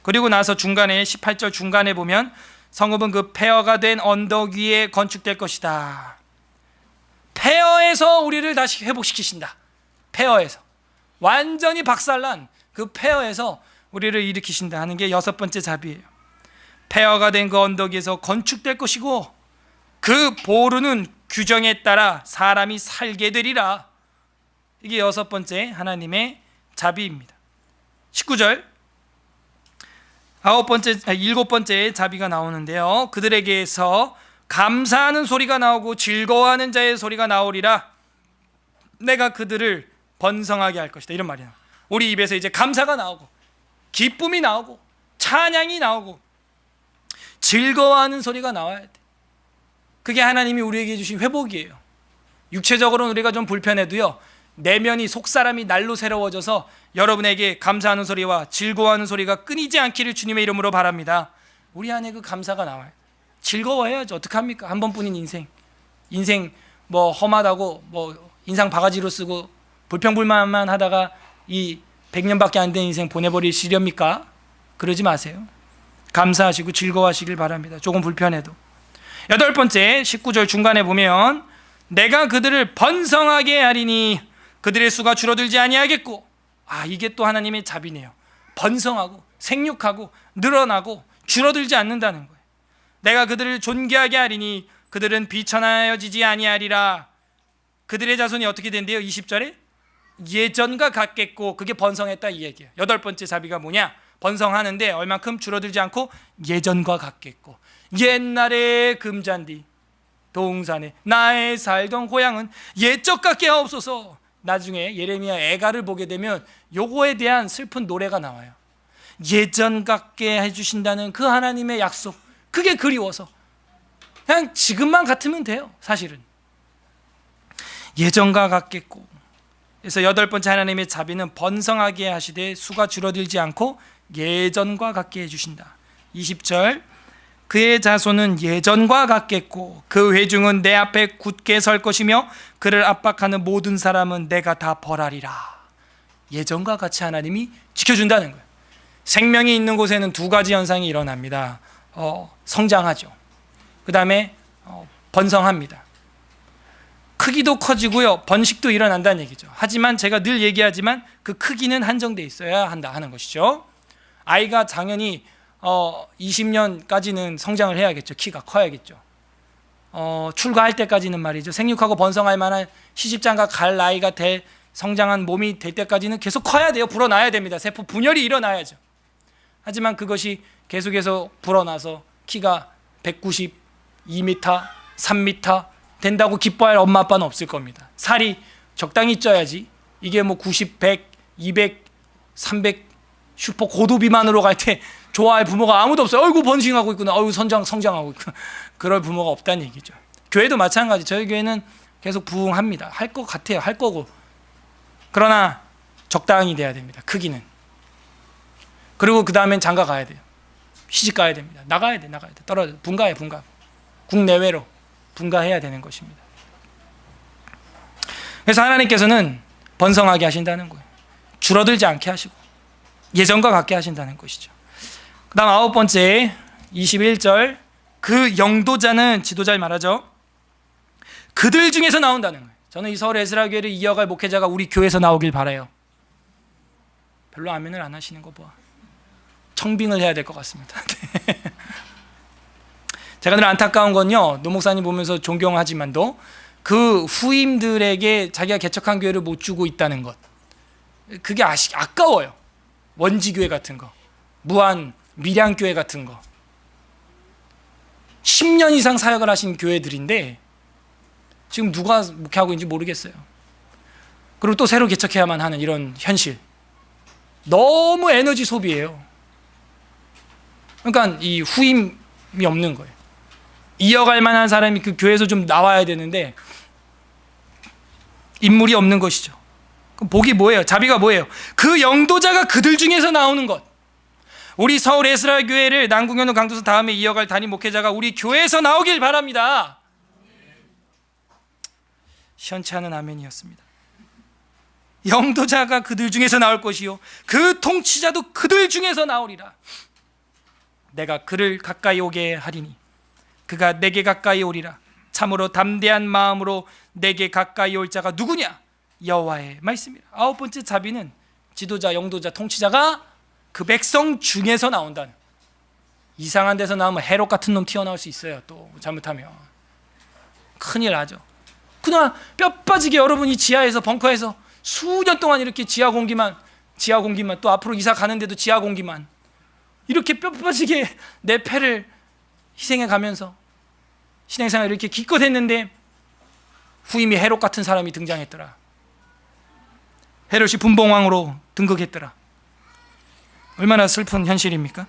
그리고 나서 중간에 18절 중간에 보면 성읍은 그 폐허가 된 언덕 위에 건축될 것이다. 폐허에서 우리를 다시 회복시키신다. 폐허에서 완전히 박살난 그 폐허에서 우리를 일으키신다 하는 게 여섯 번째 자비예요. 폐허가 된 그 언덕 위에서 건축될 것이고 그 보루는 규정에 따라 사람이 살게 되리라. 이게 여섯 번째 하나님의 자비입니다. 19절 일곱 번째 자비가 나오는데요. 그들에게서 감사하는 소리가 나오고 즐거워하는 자의 소리가 나오리라. 내가 그들을 번성하게 할 것이다. 이런 말이에요. 우리 입에서 이제 감사가 나오고 기쁨이 나오고 찬양이 나오고 즐거워하는 소리가 나와야 돼. 그게 하나님이 우리에게 주신 회복이에요. 육체적으로는 우리가 좀 불편해도요, 내면이 속사람이 날로 새로워져서 여러분에게 감사하는 소리와 즐거워하는 소리가 끊이지 않기를 주님의 이름으로 바랍니다. 우리 안에 그 감사가 나와요. 즐거워해야죠. 어떡합니까? 한 번뿐인 인생 험하다고 인상 바가지로 쓰고 불평불만만 하다가 이 100년밖에 안 된 인생 보내버리시렵니까? 그러지 마세요. 감사하시고 즐거워하시길 바랍니다. 조금 불편해도. 여덟 번째 19절 중간에 보면 내가 그들을 번성하게 하리니 그들의 수가 줄어들지 아니하겠고. 이게 또 하나님의 자비네요. 번성하고 생육하고 늘어나고 줄어들지 않는다는 거예요. 내가 그들을 존귀하게 하리니 그들은 비천하여지지 아니하리라. 그들의 자손이 어떻게 된대요? 20절에 예전과 같겠고. 그게 번성했다 이 얘기예요. 여덟 번째 자비가 뭐냐? 번성하는데 얼만큼 줄어들지 않고 예전과 같겠고. 옛날에 금잔디 동산에 나의 살던 고향은 옛적 같게 하옵소서. 나중에 예레미야 애가를 보게 되면 요거에 대한 슬픈 노래가 나와요. 예전 같게 해주신다는 그 하나님의 약속, 그게 그리워서 그냥 지금만 같으면 돼요. 사실은 예전과 같겠고. 그래서 여덟 번째 하나님의 자비는 번성하게 하시되 수가 줄어들지 않고 예전과 같게 해주신다. 20절 그의 자손은 예전과 같겠고 그 회중은 내 앞에 굳게 설 것이며 그를 압박하는 모든 사람은 내가 다 벌하리라. 예전과 같이 하나님이 지켜준다는 거예요. 생명이 있는 곳에는 두 가지 현상이 일어납니다. 성장하죠. 그 다음에 번성합니다. 크기도 커지고요, 번식도 일어난다는 얘기죠. 하지만 제가 늘 얘기하지만 그 크기는 한정돼 있어야 한다 하는 것이죠. 아이가 당연히 20년까지는 성장을 해야겠죠. 키가 커야겠죠. 출가할 때까지는 말이죠. 생육하고 번성할 만한 시집장가 갈 나이가 성장한 몸이 될 때까지는 계속 커야 돼요. 불어나야 됩니다. 세포 분열이 일어나야죠. 하지만 그것이 계속해서 불어나서 키가 192m, 3m 된다고 기뻐할 엄마 아빠는 없을 겁니다. 살이 적당히 쪄야지. 이게 뭐 90, 100, 200, 300 슈퍼 고도 비만으로 갈 때 좋아할 부모가 아무도 없어요. 어이구 번식하고 있구나. 어이구 성장하고 있구나. 그럴 부모가 없다는 얘기죠. 교회도 마찬가지. 저희 교회는 계속 부흥합니다. 할 것 같아요. 할 거고. 그러나 적당히 돼야 됩니다. 크기는. 그리고 그 다음엔 장가 가야 돼요. 시집 가야 됩니다. 나가야 돼. 떨어져. 분가. 국내외로 분가해야 되는 것입니다. 그래서 하나님께서는 번성하게 하신다는 거예요. 줄어들지 않게 하시고 예전과 같게 하신다는 것이죠. 그 다음 9번째 21절, 그 영도자는 지도자를 말하죠. 그들 중에서 나온다는 거예요. 저는 이 서울 에스라교회를 이어갈 목회자가 우리 교회에서 나오길 바라요. 별로 아멘을 안 하시는 거 봐. 청빙을 해야 될 것 같습니다. 제가 늘 안타까운 건요, 노 목사님 보면서 존경하지만도 그 후임들에게 자기가 개척한 교회를 못 주고 있다는 것, 그게 아까워요. 원지교회 같은 거, 무한 밀양교회 같은 거 10년 이상 사역을 하신 교회들인데 지금 누가 목회하고 있는지 모르겠어요. 그리고 또 새로 개척해야만 하는 이런 현실, 너무 에너지 소비예요. 그러니까 이 후임이 없는 거예요. 이어갈 만한 사람이 그 교회에서 좀 나와야 되는데 인물이 없는 것이죠. 그럼 복이 뭐예요? 자비가 뭐예요? 그 영도자가 그들 중에서 나오는 것. 우리 서울 에스라 교회를 남궁현우 강도서 다음에 이어갈 담임 목회자가 우리 교회에서 나오길 바랍니다. 시원치 않은 아멘이었습니다. 영도자가 그들 중에서 나올 것이요 그 통치자도 그들 중에서 나오리라. 내가 그를 가까이 오게 하리니 그가 내게 가까이 오리라. 참으로 담대한 마음으로 내게 가까이 올 자가 누구냐? 여호와의 말씀이라. 9번째 자비는 지도자, 영도자, 통치자가 그 백성 중에서 나온다는. 이상한 데서 나오면 해롭 같은 놈 튀어나올 수 있어요. 또 잘못하면 큰일 나죠. 그냥 뼈 빠지게 여러분이 지하에서 벙커에서 수년 동안 이렇게 지하 공기만 또 앞으로 이사 가는데도 지하 공기만 이렇게 뼈 빠지게 내 패를 희생해 가면서 신앙생활을 이렇게 기껏 했는데 후임이 헤롯 같은 사람이 등장했더라. 헤롯이 분봉왕으로 등극했더라. 얼마나 슬픈 현실입니까?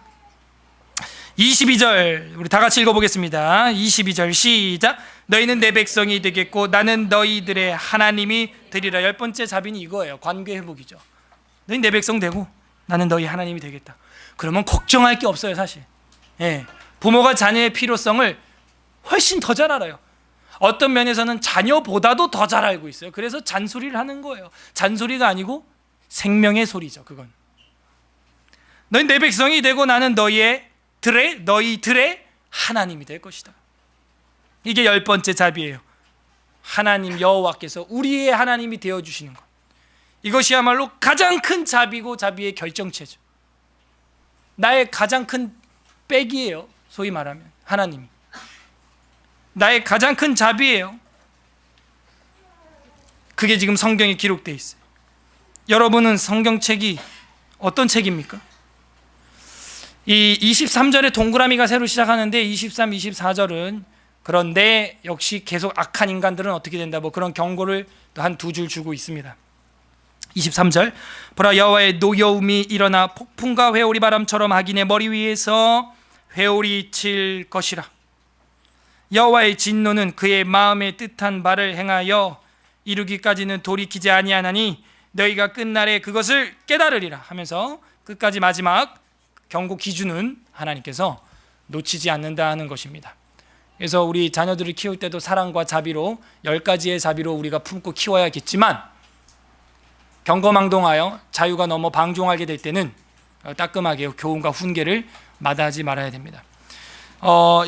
22절 우리 다 같이 읽어보겠습니다. 22절 시작. 너희는 내 백성이 되겠고 나는 너희들의 하나님이 되리라. 10번째 자비는 이거예요. 관계 회복이죠. 너희 내 백성 되고 나는 너희 하나님이 되겠다. 그러면 걱정할 게 없어요. 사실 부모가 자녀의 필요성을 훨씬 더 잘 알아요. 어떤 면에서는 자녀보다도 더 잘 알고 있어요. 그래서 잔소리를 하는 거예요. 잔소리가 아니고 생명의 소리죠. 그건 너희 내 백성이 되고 나는 너희들의 하나님이 될 것이다. 이게 10번째 자비예요. 하나님 여호와께서 우리의 하나님이 되어주시는 것, 이것이야말로 가장 큰 자비고 자비의 결정체죠. 나의 가장 큰 백이에요. 소위 말하면 하나님이 나의 가장 큰 자비예요. 그게 지금 성경에 기록되어 있어요. 여러분은 성경책이 어떤 책입니까? 이 23절에 동그라미가 새로 시작하는데 23, 24절은 그런데 역시 계속 악한 인간들은 어떻게 된다, 뭐 그런 경고를 또 한 두 줄 주고 있습니다. 23절 보라 여호와의 노여움이 일어나 폭풍과 회오리 바람처럼 악인의 머리 위에서 회오리 칠 것이라. 여호와의 진노는 그의 마음에 뜻한 바를 행하여 이루기까지는 돌이키지 아니하나니 너희가 끝날에 그것을 깨달으리라 하면서 끝까지 마지막 경고 기준은 하나님께서 놓치지 않는다 하는 것입니다. 그래서 우리 자녀들을 키울 때도 사랑과 자비로 10가지의 자비로 우리가 품고 키워야겠지만 경거망동하여 자유가 넘어 방종하게 될 때는 따끔하게 교훈과 훈계를 마다하지 말아야 됩니다.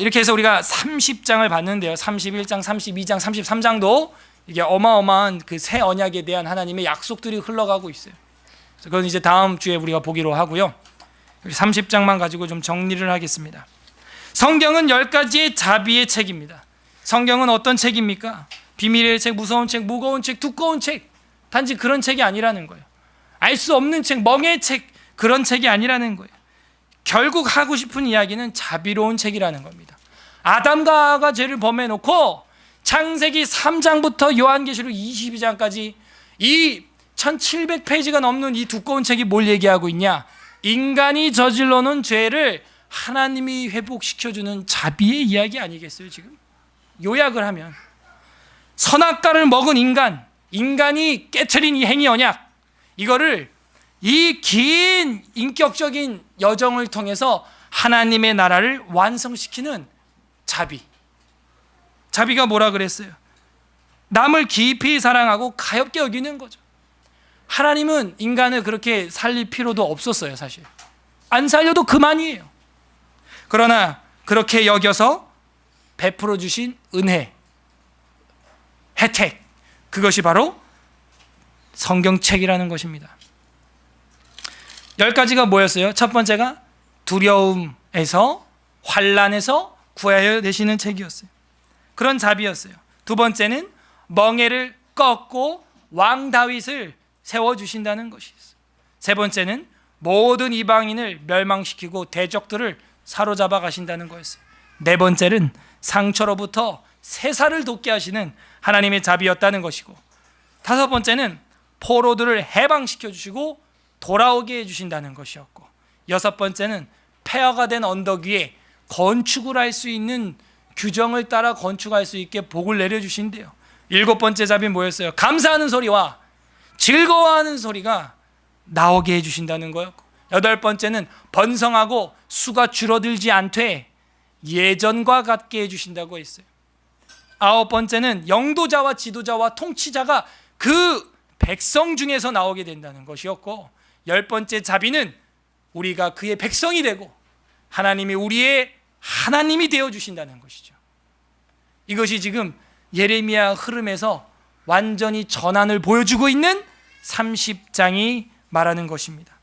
이렇게 해서 우리가 30장을 봤는데요. 31장, 32장, 33장도 이게 어마어마한 그 새 언약에 대한 하나님의 약속들이 흘러가고 있어요. 그래서 그건 이제 다음 주에 우리가 보기로 하고요. 30장만 가지고 좀 정리를 하겠습니다. 성경은 10가지의 자비의 책입니다. 성경은 어떤 책입니까? 비밀의 책, 무서운 책, 무거운 책, 두꺼운 책, 단지 그런 책이 아니라는 거예요. 알 수 없는 책, 멍해의 책, 그런 책이 아니라는 거예요. 결국 하고 싶은 이야기는 자비로운 책이라는 겁니다. 아담과 하와가 죄를 범해놓고 창세기 3장부터 요한계시록 22장까지 이 1700페이지가 넘는 이 두꺼운 책이 뭘 얘기하고 있냐? 인간이 저질러 놓은 죄를 하나님이 회복시켜주는 자비의 이야기 아니겠어요? 지금 요약을 하면 선악과를 먹은 인간이 깨트린 이 행위 언약, 이거를 이 긴 인격적인 여정을 통해서 하나님의 나라를 완성시키는 자비가 뭐라 그랬어요? 남을 깊이 사랑하고 가엾게 여기는 거죠. 하나님은 인간을 그렇게 살릴 필요도 없었어요. 사실 안 살려도 그만이에요. 그러나 그렇게 여겨서 베풀어 주신 은혜, 혜택, 그것이 바로 성경책이라는 것입니다. 10가지가 뭐였어요? 첫 번째가 두려움에서, 환난에서 구하여 내시는 책이었어요. 그런 자비였어요. 두 번째는 멍에를 꺾고 왕 다윗을 세워주신다는 것이었어요. 세 번째는 모든 이방인을 멸망시키고 대적들을 사로잡아 가신다는 거였어요. 네 번째는 상처로부터 세사를 돋게 하시는 하나님의 자비였다는 것이고, 다섯 번째는 포로들을 해방시켜 주시고 돌아오게 해주신다는 것이었고, 여섯 번째는 폐허가 된 언덕 위에 건축을 할 수 있는 규정을 따라 건축할 수 있게 복을 내려주신대요. 일곱 번째 자비는 뭐였어요? 감사하는 소리와 즐거워하는 소리가 나오게 해주신다는 거였고, 여덟 번째는 번성하고 수가 줄어들지 않되 예전과 같게 해주신다고 했어요. 아홉 번째는 영도자와 지도자와 통치자가 그 백성 중에서 나오게 된다는 것이었고, 열 번째 자비는 우리가 그의 백성이 되고 하나님이 우리의 하나님이 되어주신다는 것이죠. 이것이 지금 예레미야 흐름에서 완전히 전환을 보여주고 있는 30장이 말하는 것입니다.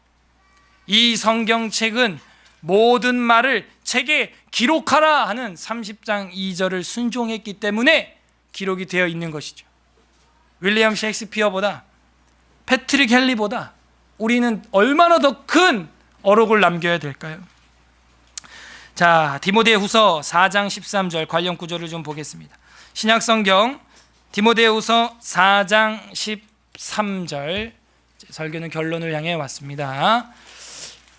이 성경책은 모든 말을 책에 기록하라 하는 30장 2절을 순종했기 때문에 기록이 되어 있는 것이죠. 윌리엄 셰익스피어보다, 패트릭 헨리보다 우리는 얼마나 더 큰 어록을 남겨야 될까요? 자, 디모데후서 4장 13절 관련 구절을 좀 보겠습니다. 신약성경 디모데후서 4장 13절, 설교는 결론을 향해 왔습니다.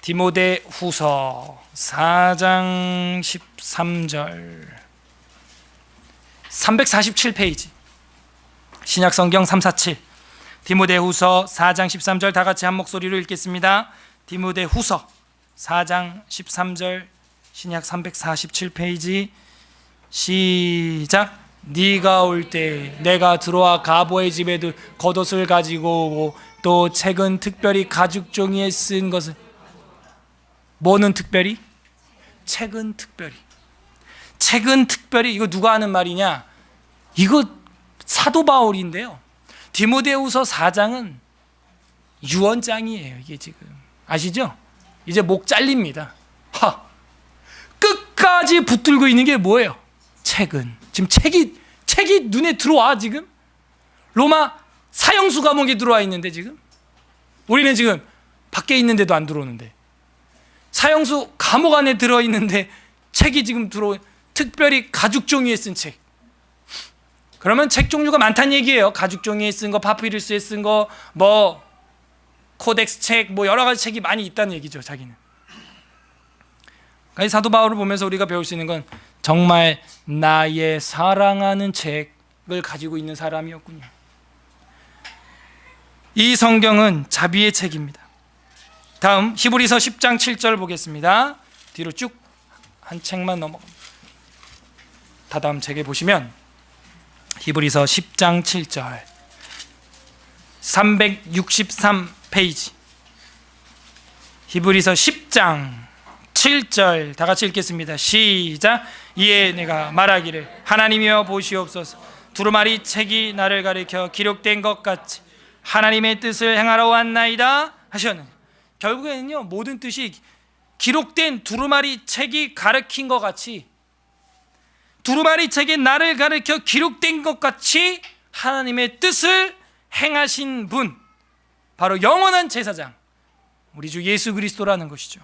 디모데후서 4장 13절 347페이지, 신약성경 347, 디모데후서 4장 13절 다 같이 한 목소리로 읽겠습니다. 디모데후서 4장 13절 신약 347페이지 시작. 네가 올 때 내가 들어와 가보의 집에도 겉옷을 가지고 오고 또 책은 특별히 가죽 종이에 쓴 것을. 뭐는 특별히? 책은 특별히. 이거 누가 하는 말이냐? 이거 사도 바울인데요. 디모데후서 4장은 유언장이에요. 이게 지금 아시죠? 이제 목 잘립니다. 끝까지 붙들고 있는 게 뭐예요? 책은. 지금 책이 눈에 들어와. 지금 로마 사형수 감옥에 들어와 있는데, 지금 우리는 지금 밖에 있는데도 안 들어오는데, 사형수 감옥 안에 들어있는데 책이 지금 특별히 가죽 종이에 쓴 책. 그러면 책 종류가 많다는 얘기예요. 가죽 종이에 쓴 거, 파피루스에 쓴 거, 뭐 코덱스 책, 뭐 여러 가지 책이 많이 있다는 얘기죠. 자기는. 그러니까 사도 바울을 보면서 우리가 배울 수 있는 건 정말 나의 사랑하는 책을 가지고 있는 사람이었군요. 이 성경은 자비의 책입니다. 다음 히브리서 10장 7절 보겠습니다. 뒤로 쭉 한 책만 넘어갑니다. 다다음 책에 보시면 히브리서 10장 7절 363페이지, 히브리서 10장 7절 다 같이 읽겠습니다. 시작. 이에 내가 말하기를 하나님이여 보시옵소서, 두루마리 책이 나를 가리켜 기록된 것 같이 하나님의 뜻을 행하러 왔나이다 하셨느냐. 결국에는요, 모든 뜻이 기록된 두루마리 책이 가르친 것 같이, 두루마리 책에 나를 가르쳐 기록된 것 같이 하나님의 뜻을 행하신 분, 바로 영원한 제사장, 우리 주 예수 그리스도라는 것이죠.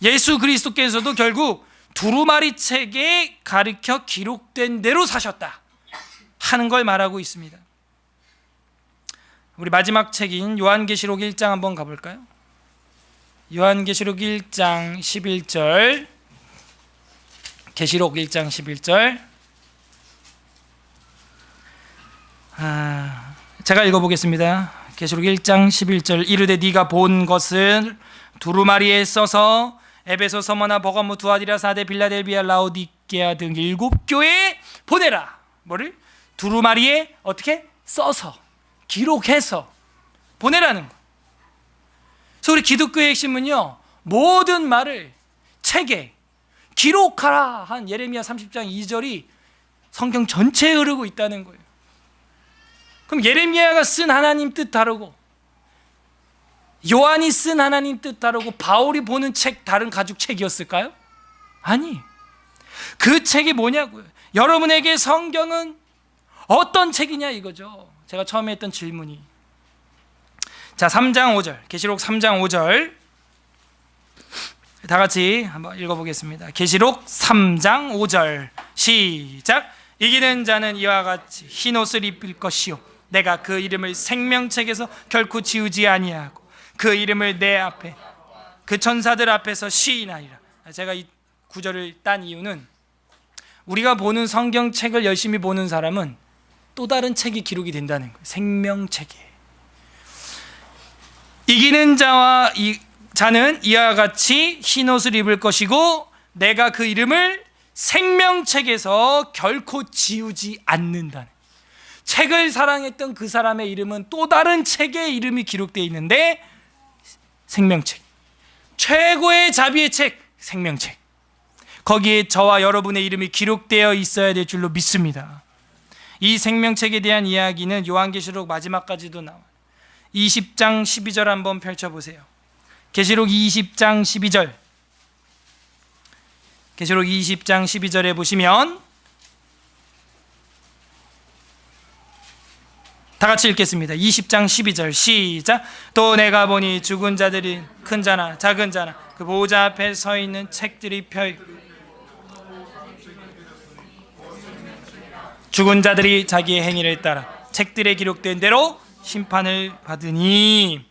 예수 그리스도께서도 결국 두루마리 책에 가르쳐 기록된 대로 사셨다 하는 걸 말하고 있습니다. 우리 마지막 책인 요한계시록 1장 한번 가볼까요? 요한계시록 1장 11절, 계시록 1장 11절. 제가 읽어보겠습니다. 계시록 1장 11절. 이르되 네가 본 것을 두루마리에 써서 에베소, 서머나, 버가모, 두아디라, 사데, 빌라델비아, 라오디게아 등 7교회에 보내라. 뭐를? 두루마리에 어떻게? 써서, 기록해서 보내라는 거. 그래서 우리 기독교의 핵심은요, 모든 말을 책에 기록하라 한 예레미야 30장 2절이 성경 전체에 흐르고 있다는 거예요. 그럼 예레미야가 쓴 하나님 뜻 다르고, 요한이 쓴 하나님 뜻 다르고, 바울이 보는 책 다른 가죽 책이었을까요? 아니, 그 책이 뭐냐고요. 여러분에게 성경은 어떤 책이냐 이거죠. 제가 처음에 했던 질문이. 자, 3장 5절, 계시록 3장 5절 다 같이 한번 읽어보겠습니다. 계시록 3장 5절 시작. 이기는 자는 이와 같이 흰 옷을 입을 것이요 내가 그 이름을 생명책에서 결코 지우지 아니하고 그 이름을 내 앞에 그 천사들 앞에서 시인하리라. 제가 이 구절을 딴 이유는, 우리가 보는 성경책을 열심히 보는 사람은 또 다른 책이 기록이 된다는 거예요. 생명책에. 이기는 자는 이와 같이 흰 옷을 입을 것이고 내가 그 이름을 생명책에서 결코 지우지 않는다는, 책을 사랑했던 그 사람의 이름은 또 다른 책에 이름이 기록되어 있는데, 생명책, 최고의 자비의 책, 생명책, 거기에 저와 여러분의 이름이 기록되어 있어야 될 줄로 믿습니다. 이 생명책에 대한 이야기는 요한계시록 마지막까지도 나와요. 20장 12절 한번 펼쳐보세요. 계시록 20장 12절, 계시록 20장 12절에 보시면 다 같이 읽겠습니다. 20장 12절 시작. 또 내가 보니 죽은 자들이 큰 자나 작은 자나 그 보호자 앞에 서 있는 책들이 펴있고, 죽은 자들이 자기의 행위를 따라 책들에 기록된 대로 심판을 받으니.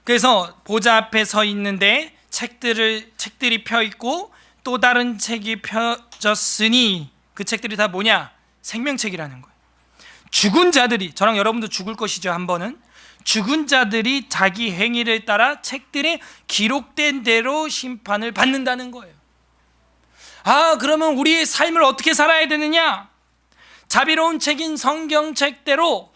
그래서 보좌 앞에 서 있는데 책들이 펴 있고 또 다른 책이 펴졌으니, 그 책들이 다 뭐냐? 생명책이라는 거예요. 죽은 자들이, 저랑 여러분도 죽을 것이죠, 한 번은. 죽은 자들이 자기 행위를 따라 책들에 기록된 대로 심판을 받는다는 거예요. 그러면 우리의 삶을 어떻게 살아야 되느냐? 자비로운 책인 성경책대로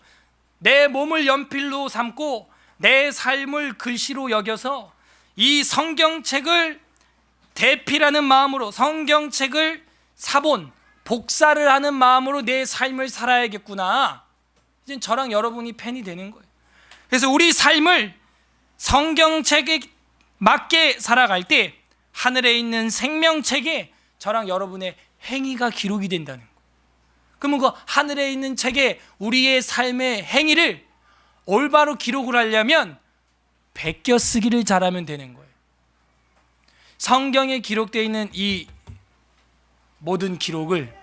내 몸을 연필로 삼고 내 삶을 글씨로 여겨서 이 성경책을 대필하는 마음으로, 성경책을 사본, 복사를 하는 마음으로 내 삶을 살아야겠구나. 이제 저랑 여러분이 팬이 되는 거예요. 그래서 우리 삶을 성경책에 맞게 살아갈 때 하늘에 있는 생명책에 저랑 여러분의 행위가 기록이 된다는 거예요. 그러면 그 하늘에 있는 책에 우리의 삶의 행위를 올바로 기록을 하려면 베껴 쓰기를 잘하면 되는 거예요. 성경에 기록되어 있는 이 모든 기록을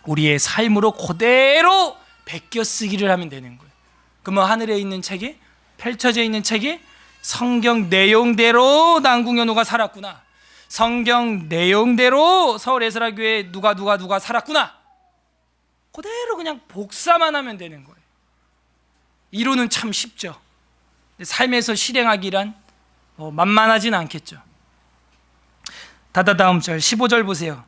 우리의 삶으로 그대로 베껴 쓰기를 하면 되는 거예요. 그러면 하늘에 있는 책에, 펼쳐져 있는 책에 성경 내용대로 남궁현우가 살았구나, 성경 내용대로 서울에스라교회 누가 살았구나, 그대로 그냥 복사만 하면 되는 거예요. 이론은 참 쉽죠. 삶에서 실행하기란 만만하진 않겠죠. 다음 절 15절 보세요.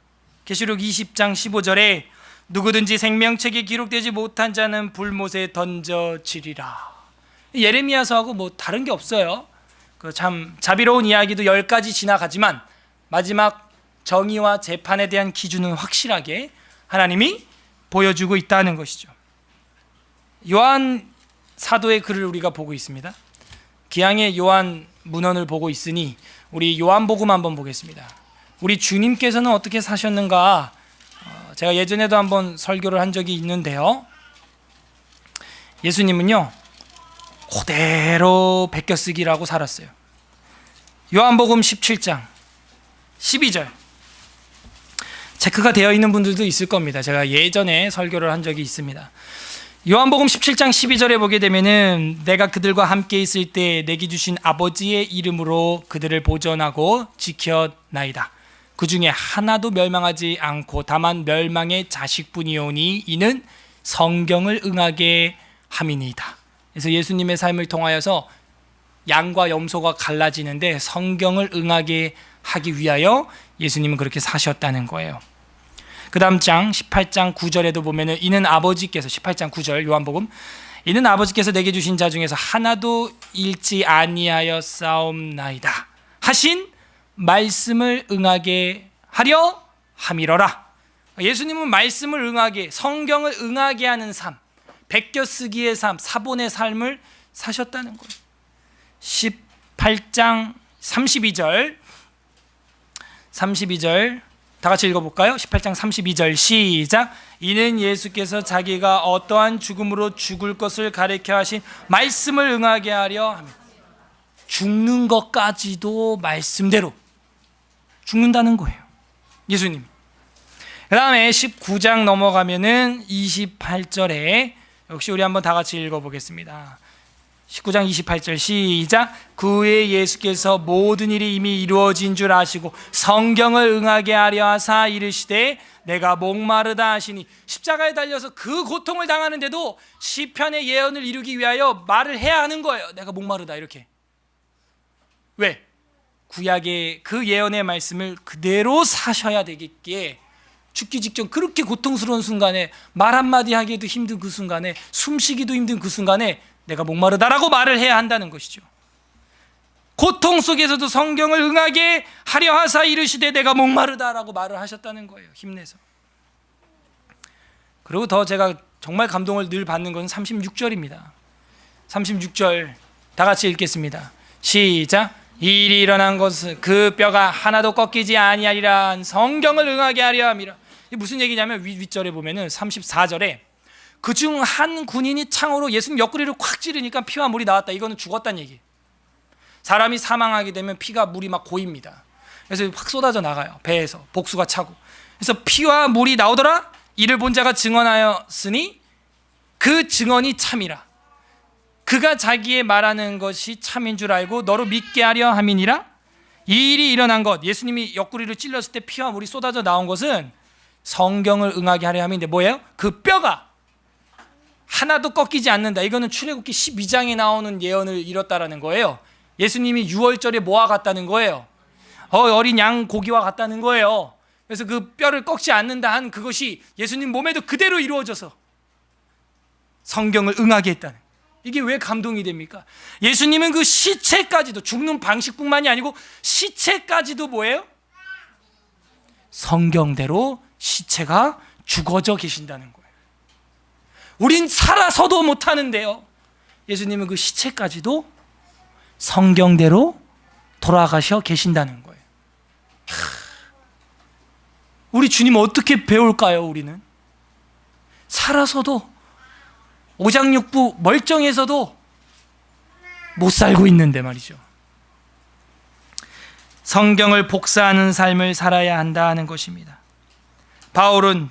계시록 20장 15절에 누구든지 생명책에 기록되지 못한 자는 불못에 던져지리라. 예레미야서하고 뭐 다른 게 없어요. 그 참 자비로운 이야기도 10가지 지나가지만 마지막 정의와 재판에 대한 기준은 확실하게 하나님이 보여주고 있다는 것이죠. 요한 사도의 글을 우리가 보고 있습니다. 기왕에 요한 문헌을 보고 있으니 우리 요한복음 한번 보겠습니다. 우리 주님께서는 어떻게 사셨는가, 제가 예전에도 한번 설교를 한 적이 있는데요. 예수님은요 그대로 베껴쓰기라고 살았어요. 요한복음 17장 12절 체크가 되어 있는 분들도 있을 겁니다. 제가 예전에 설교를 한 적이 있습니다. 요한복음 17장 12절에 보게 되면은 내가 그들과 함께 있을 때 내게 주신 아버지의 이름으로 그들을 보존하고 지켜나이다. 그 중에 하나도 멸망하지 않고 다만 멸망의 자식뿐이오니 이는 성경을 응하게 함이니이다. 그래서 예수님의 삶을 통하여서 양과 염소가 갈라지는데 성경을 응하게 하기 위하여 예수님은 그렇게 사셨다는 거예요. 그 다음 장 18장 9절에도 보면은 이는 아버지께서 18장 9절 요한복음 이는 아버지께서 내게 주신 자 중에서 하나도 잃지 아니하여 싸움나이다 하신 말씀을 응하게 하려 함이러라. 예수님은 말씀을 응하게, 성경을 응하게 하는 삶, 베껴쓰기의 삶, 사본의 삶을 사셨다는 거예요. 18장 32절 다 같이 읽어볼까요? 18장 32절 시작. 이는 예수께서 자기가 어떠한 죽음으로 죽을 것을 가리켜 하신 말씀을 응하게 하려 합니다. 죽는 것까지도 말씀대로 죽는다는 거예요, 예수님. 그 다음에 19장 넘어가면은 28절에 역시 우리 한번 다 같이 읽어보겠습니다. 19장 28절 시작. 그 후에 예수께서 모든 일이 이미 이루어진 줄 아시고 성경을 응하게 하려 하사 이르시되 내가 목마르다 하시니, 십자가에 달려서 그 고통을 당하는데도 시편의 예언을 이루기 위하여 말을 해야 하는 거예요. 내가 목마르다 이렇게. 왜? 구약의 그 예언의 말씀을 그대로 사셔야 되겠기에 죽기 직전 그렇게 고통스러운 순간에 말 한마디 하기에도 힘든 그 순간에 숨쉬기도 힘든 그 순간에 내가 목마르다라고 말을 해야 한다는 것이죠. 고통 속에서도 성경을 응하게 하려 하사 이르시되 내가 목마르다라고 말을 하셨다는 거예요, 힘내서. 그리고 더 제가 정말 감동을 늘 받는 건 36절입니다. 36절 다 같이 읽겠습니다. 시작. 이 일이 일어난 것은 그 뼈가 하나도 꺾이지 아니하리라 성경을 응하게 하려 함이라. 이게 무슨 얘기냐면 윗절에 보면은 34절에 그중 한 군인이 창으로 예수님 옆구리를 콱 찌르니까 피와 물이 나왔다. 이거는 죽었다는 얘기. 사람이 사망하게 되면 피가 물이 막 고입니다. 그래서 확 쏟아져 나가요, 배에서 복수가 차고. 그래서 피와 물이 나오더라. 이를 본 자가 증언하였으니 그 증언이 참이라. 그가 자기의 말하는 것이 참인 줄 알고 너로 믿게 하려 함이니라. 이 일이 일어난 것, 예수님이 옆구리를 찔렀을 때 피와 물이 쏟아져 나온 것은 성경을 응하게 하려 함인데 뭐예요? 그 뼈가 하나도 꺾이지 않는다. 이거는 출애굽기 12장에 나오는 예언을 이뤘다라는 거예요. 예수님이 유월절에 뭐와 같다는 거예요? 어린 양 고기와 같다는 거예요. 그래서 그 뼈를 꺾지 않는다 한 그것이 예수님 몸에도 그대로 이루어져서 성경을 응하게 했다는. 이게 왜 감동이 됩니까? 예수님은 그 시체까지도, 죽는 방식뿐만이 아니고 시체까지도 뭐예요? 성경대로 시체가 죽어져 계신다는 거예요. 우린 살아서도 못하는데요, 예수님은 그 시체까지도 성경대로 돌아가셔 계신다는 거예요. 우리 주님 어떻게 배울까요? 우리는 살아서도 오장육부 멀쩡해서도 못 살고 있는데 말이죠. 성경을 복사하는 삶을 살아야 한다는 것입니다. 바울은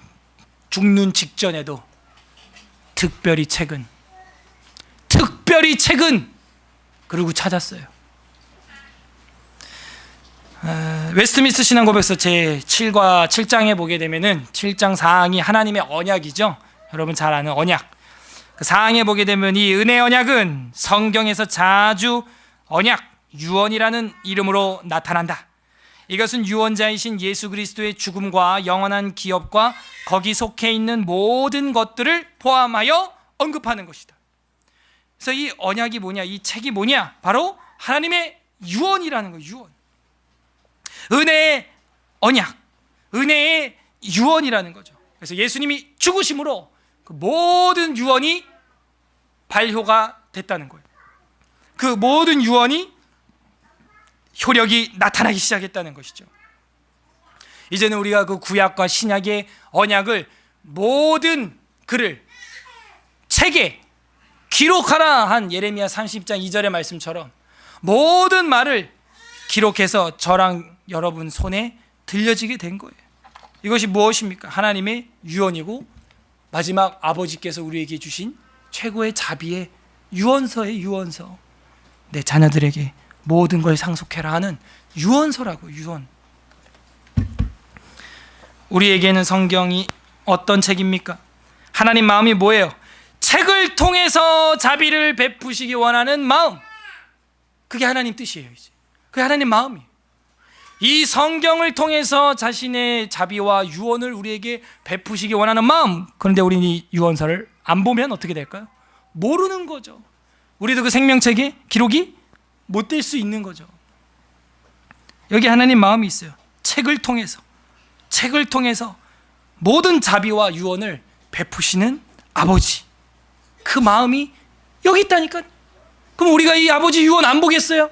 죽는 직전에도 특별히 책은 그리고 찾았어요. 웨스트민스터 신앙고백서 제 7과 7장에 보게 되면은 7장 4항이 하나님의 언약이죠. 여러분 잘 아는 언약. 그 4항에 보게 되면 이 은혜 언약은 성경에서 자주 언약, 유언이라는 이름으로 나타난다. 이것은 유언자이신 예수 그리스도의 죽음과 영원한 기업과 거기 속해 있는 모든 것들을 포함하여 언급하는 것이다. 그래서 이 언약이 뭐냐, 이 책이 뭐냐, 바로 하나님의 유언이라는 거예요. 유언. 은혜의 언약, 은혜의 유언이라는 거죠. 그래서 예수님이 죽으심으로 그 모든 유언이 발효가 됐다는 거예요. 그 모든 유언이 효력이 나타나기 시작했다는 것이죠. 이제는 우리가 그 구약과 신약의 언약을 모든 글을 책에 기록하라 한 예레미야 30장 2절의 말씀처럼 모든 말을 기록해서 저랑 여러분 손에 들려지게 된 거예요. 이것이 무엇입니까? 하나님의 유언이고 마지막 아버지께서 우리에게 주신 최고의 자비의 유언서의 유언서. 내 자녀들에게 모든 걸 상속해라 하는 유언서라고. 유언. 우리에게는 성경이 어떤 책입니까? 하나님 마음이 뭐예요? 책을 통해서 자비를 베푸시기 원하는 마음. 그게 하나님 뜻이에요. 이제 그게 하나님 마음이에요. 이 성경을 통해서 자신의 자비와 유언을 우리에게 베푸시기 원하는 마음. 그런데 우리는 이 유언서를 안 보면 어떻게 될까요? 모르는 거죠. 우리도 그 생명책에 기록이 못 될 수 있는 거죠. 여기 하나님 마음이 있어요. 책을 통해서 모든 자비와 유언을 베푸시는 아버지. 그 마음이 여기 있다니까. 그럼 우리가 이 아버지 유언 안 보겠어요?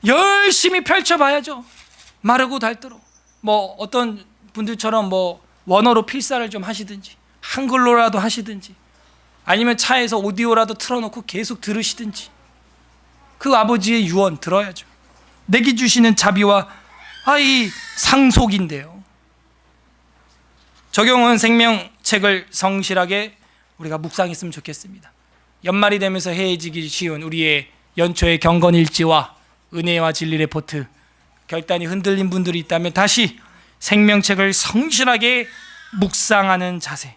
열심히 펼쳐봐야죠. 마르고 닳도록. 뭐 어떤 분들처럼 뭐 원어로 필사를 좀 하시든지 한글로라도 하시든지 아니면 차에서 오디오라도 틀어놓고 계속 들으시든지 그 아버지의 유언 들어야죠. 내게 주시는 자비와 이 상속인데요. 적용은 생명책을 성실하게 우리가 묵상했으면 좋겠습니다. 연말이 되면서 해해지기 쉬운 우리의 연초의 경건일지와 은혜와 진리 레포트 결단이 흔들린 분들이 있다면 다시 생명책을 성실하게 묵상하는 자세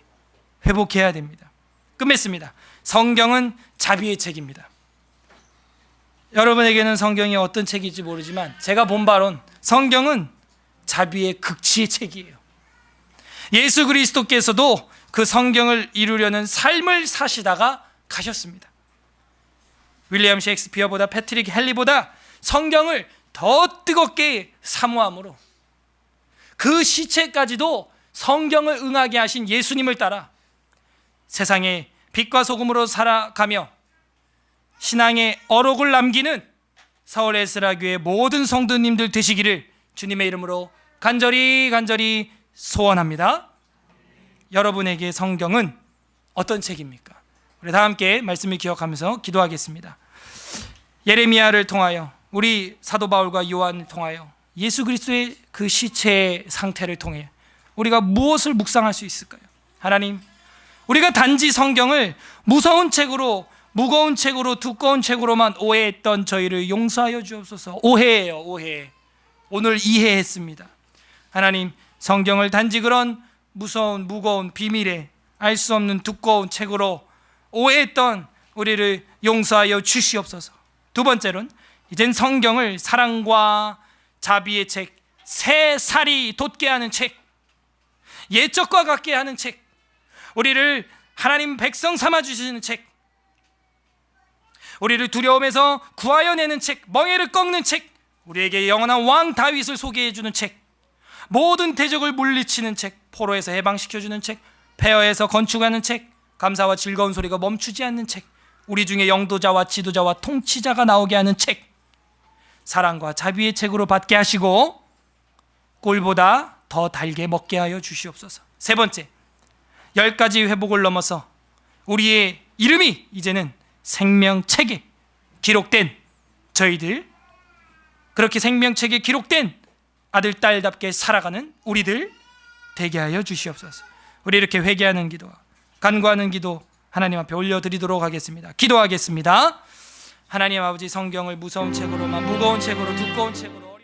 회복해야 됩니다. 끝맺습니다. 성경은 자비의 책입니다. 여러분에게는 성경이 어떤 책일지 모르지만 제가 본 바론 성경은 자비의 극치의 책이에요. 예수 그리스도께서도 그 성경을 이루려는 삶을 사시다가 가셨습니다. 윌리엄 셰익스피어보다 패트릭 헨리보다 성경을 더 뜨겁게 사모함으로 그 시체까지도 성경을 응하게 하신 예수님을 따라 세상에 빛과 소금으로 살아가며 신앙의 어록을 남기는 서울 에스라교회 모든 성도님들 되시기를 주님의 이름으로 간절히 소원합니다. 여러분에게 성경은 어떤 책입니까? 우리 다 함께 말씀을 기억하면서 기도하겠습니다. 예레미야를 통하여 우리 사도 바울과 요한을 통하여 예수 그리스도의 그 시체의 상태를 통해 우리가 무엇을 묵상할 수 있을까요? 하나님, 우리가 단지 성경을 무서운 책으로, 무거운 책으로, 두꺼운 책으로만 오해했던 저희를 용서하여 주옵소서. 오해예요, 오해. 오늘 이해했습니다. 하나님, 성경을 단지 그런 무서운, 무거운, 비밀에 알 수 없는 두꺼운 책으로 오해했던 우리를 용서하여 주시옵소서. 두 번째로는 이젠 성경을 사랑과 자비의 책, 새 살이 돋게 하는 책, 옛적과 같게 하는 책, 우리를 하나님 백성 삼아주시는 책, 우리를 두려움에서 구하여내는 책, 멍에를 꺾는 책, 우리에게 영원한 왕 다윗을 소개해주는 책, 모든 대적을 물리치는 책, 포로에서 해방시켜주는 책, 폐허에서 건축하는 책, 감사와 즐거운 소리가 멈추지 않는 책, 우리 중에 영도자와 지도자와 통치자가 나오게 하는 책, 사랑과 자비의 책으로 받게 하시고 꿀보다 더 달게 먹게 하여 주시옵소서. 세 번째, 10가지 회복을 넘어서 우리의 이름이 이제는 생명책에 기록된 저희들, 그렇게 생명책에 기록된 아들 딸답게 살아가는 우리들 되게 하여 주시옵소서. 우리 이렇게 회개하는 기도와 간구하는 기도 하나님 앞에 올려드리도록 하겠습니다. 기도하겠습니다. 하나님 아버지, 성경을 무서운 책으로만, 무거운 책으로, 두꺼운 책으로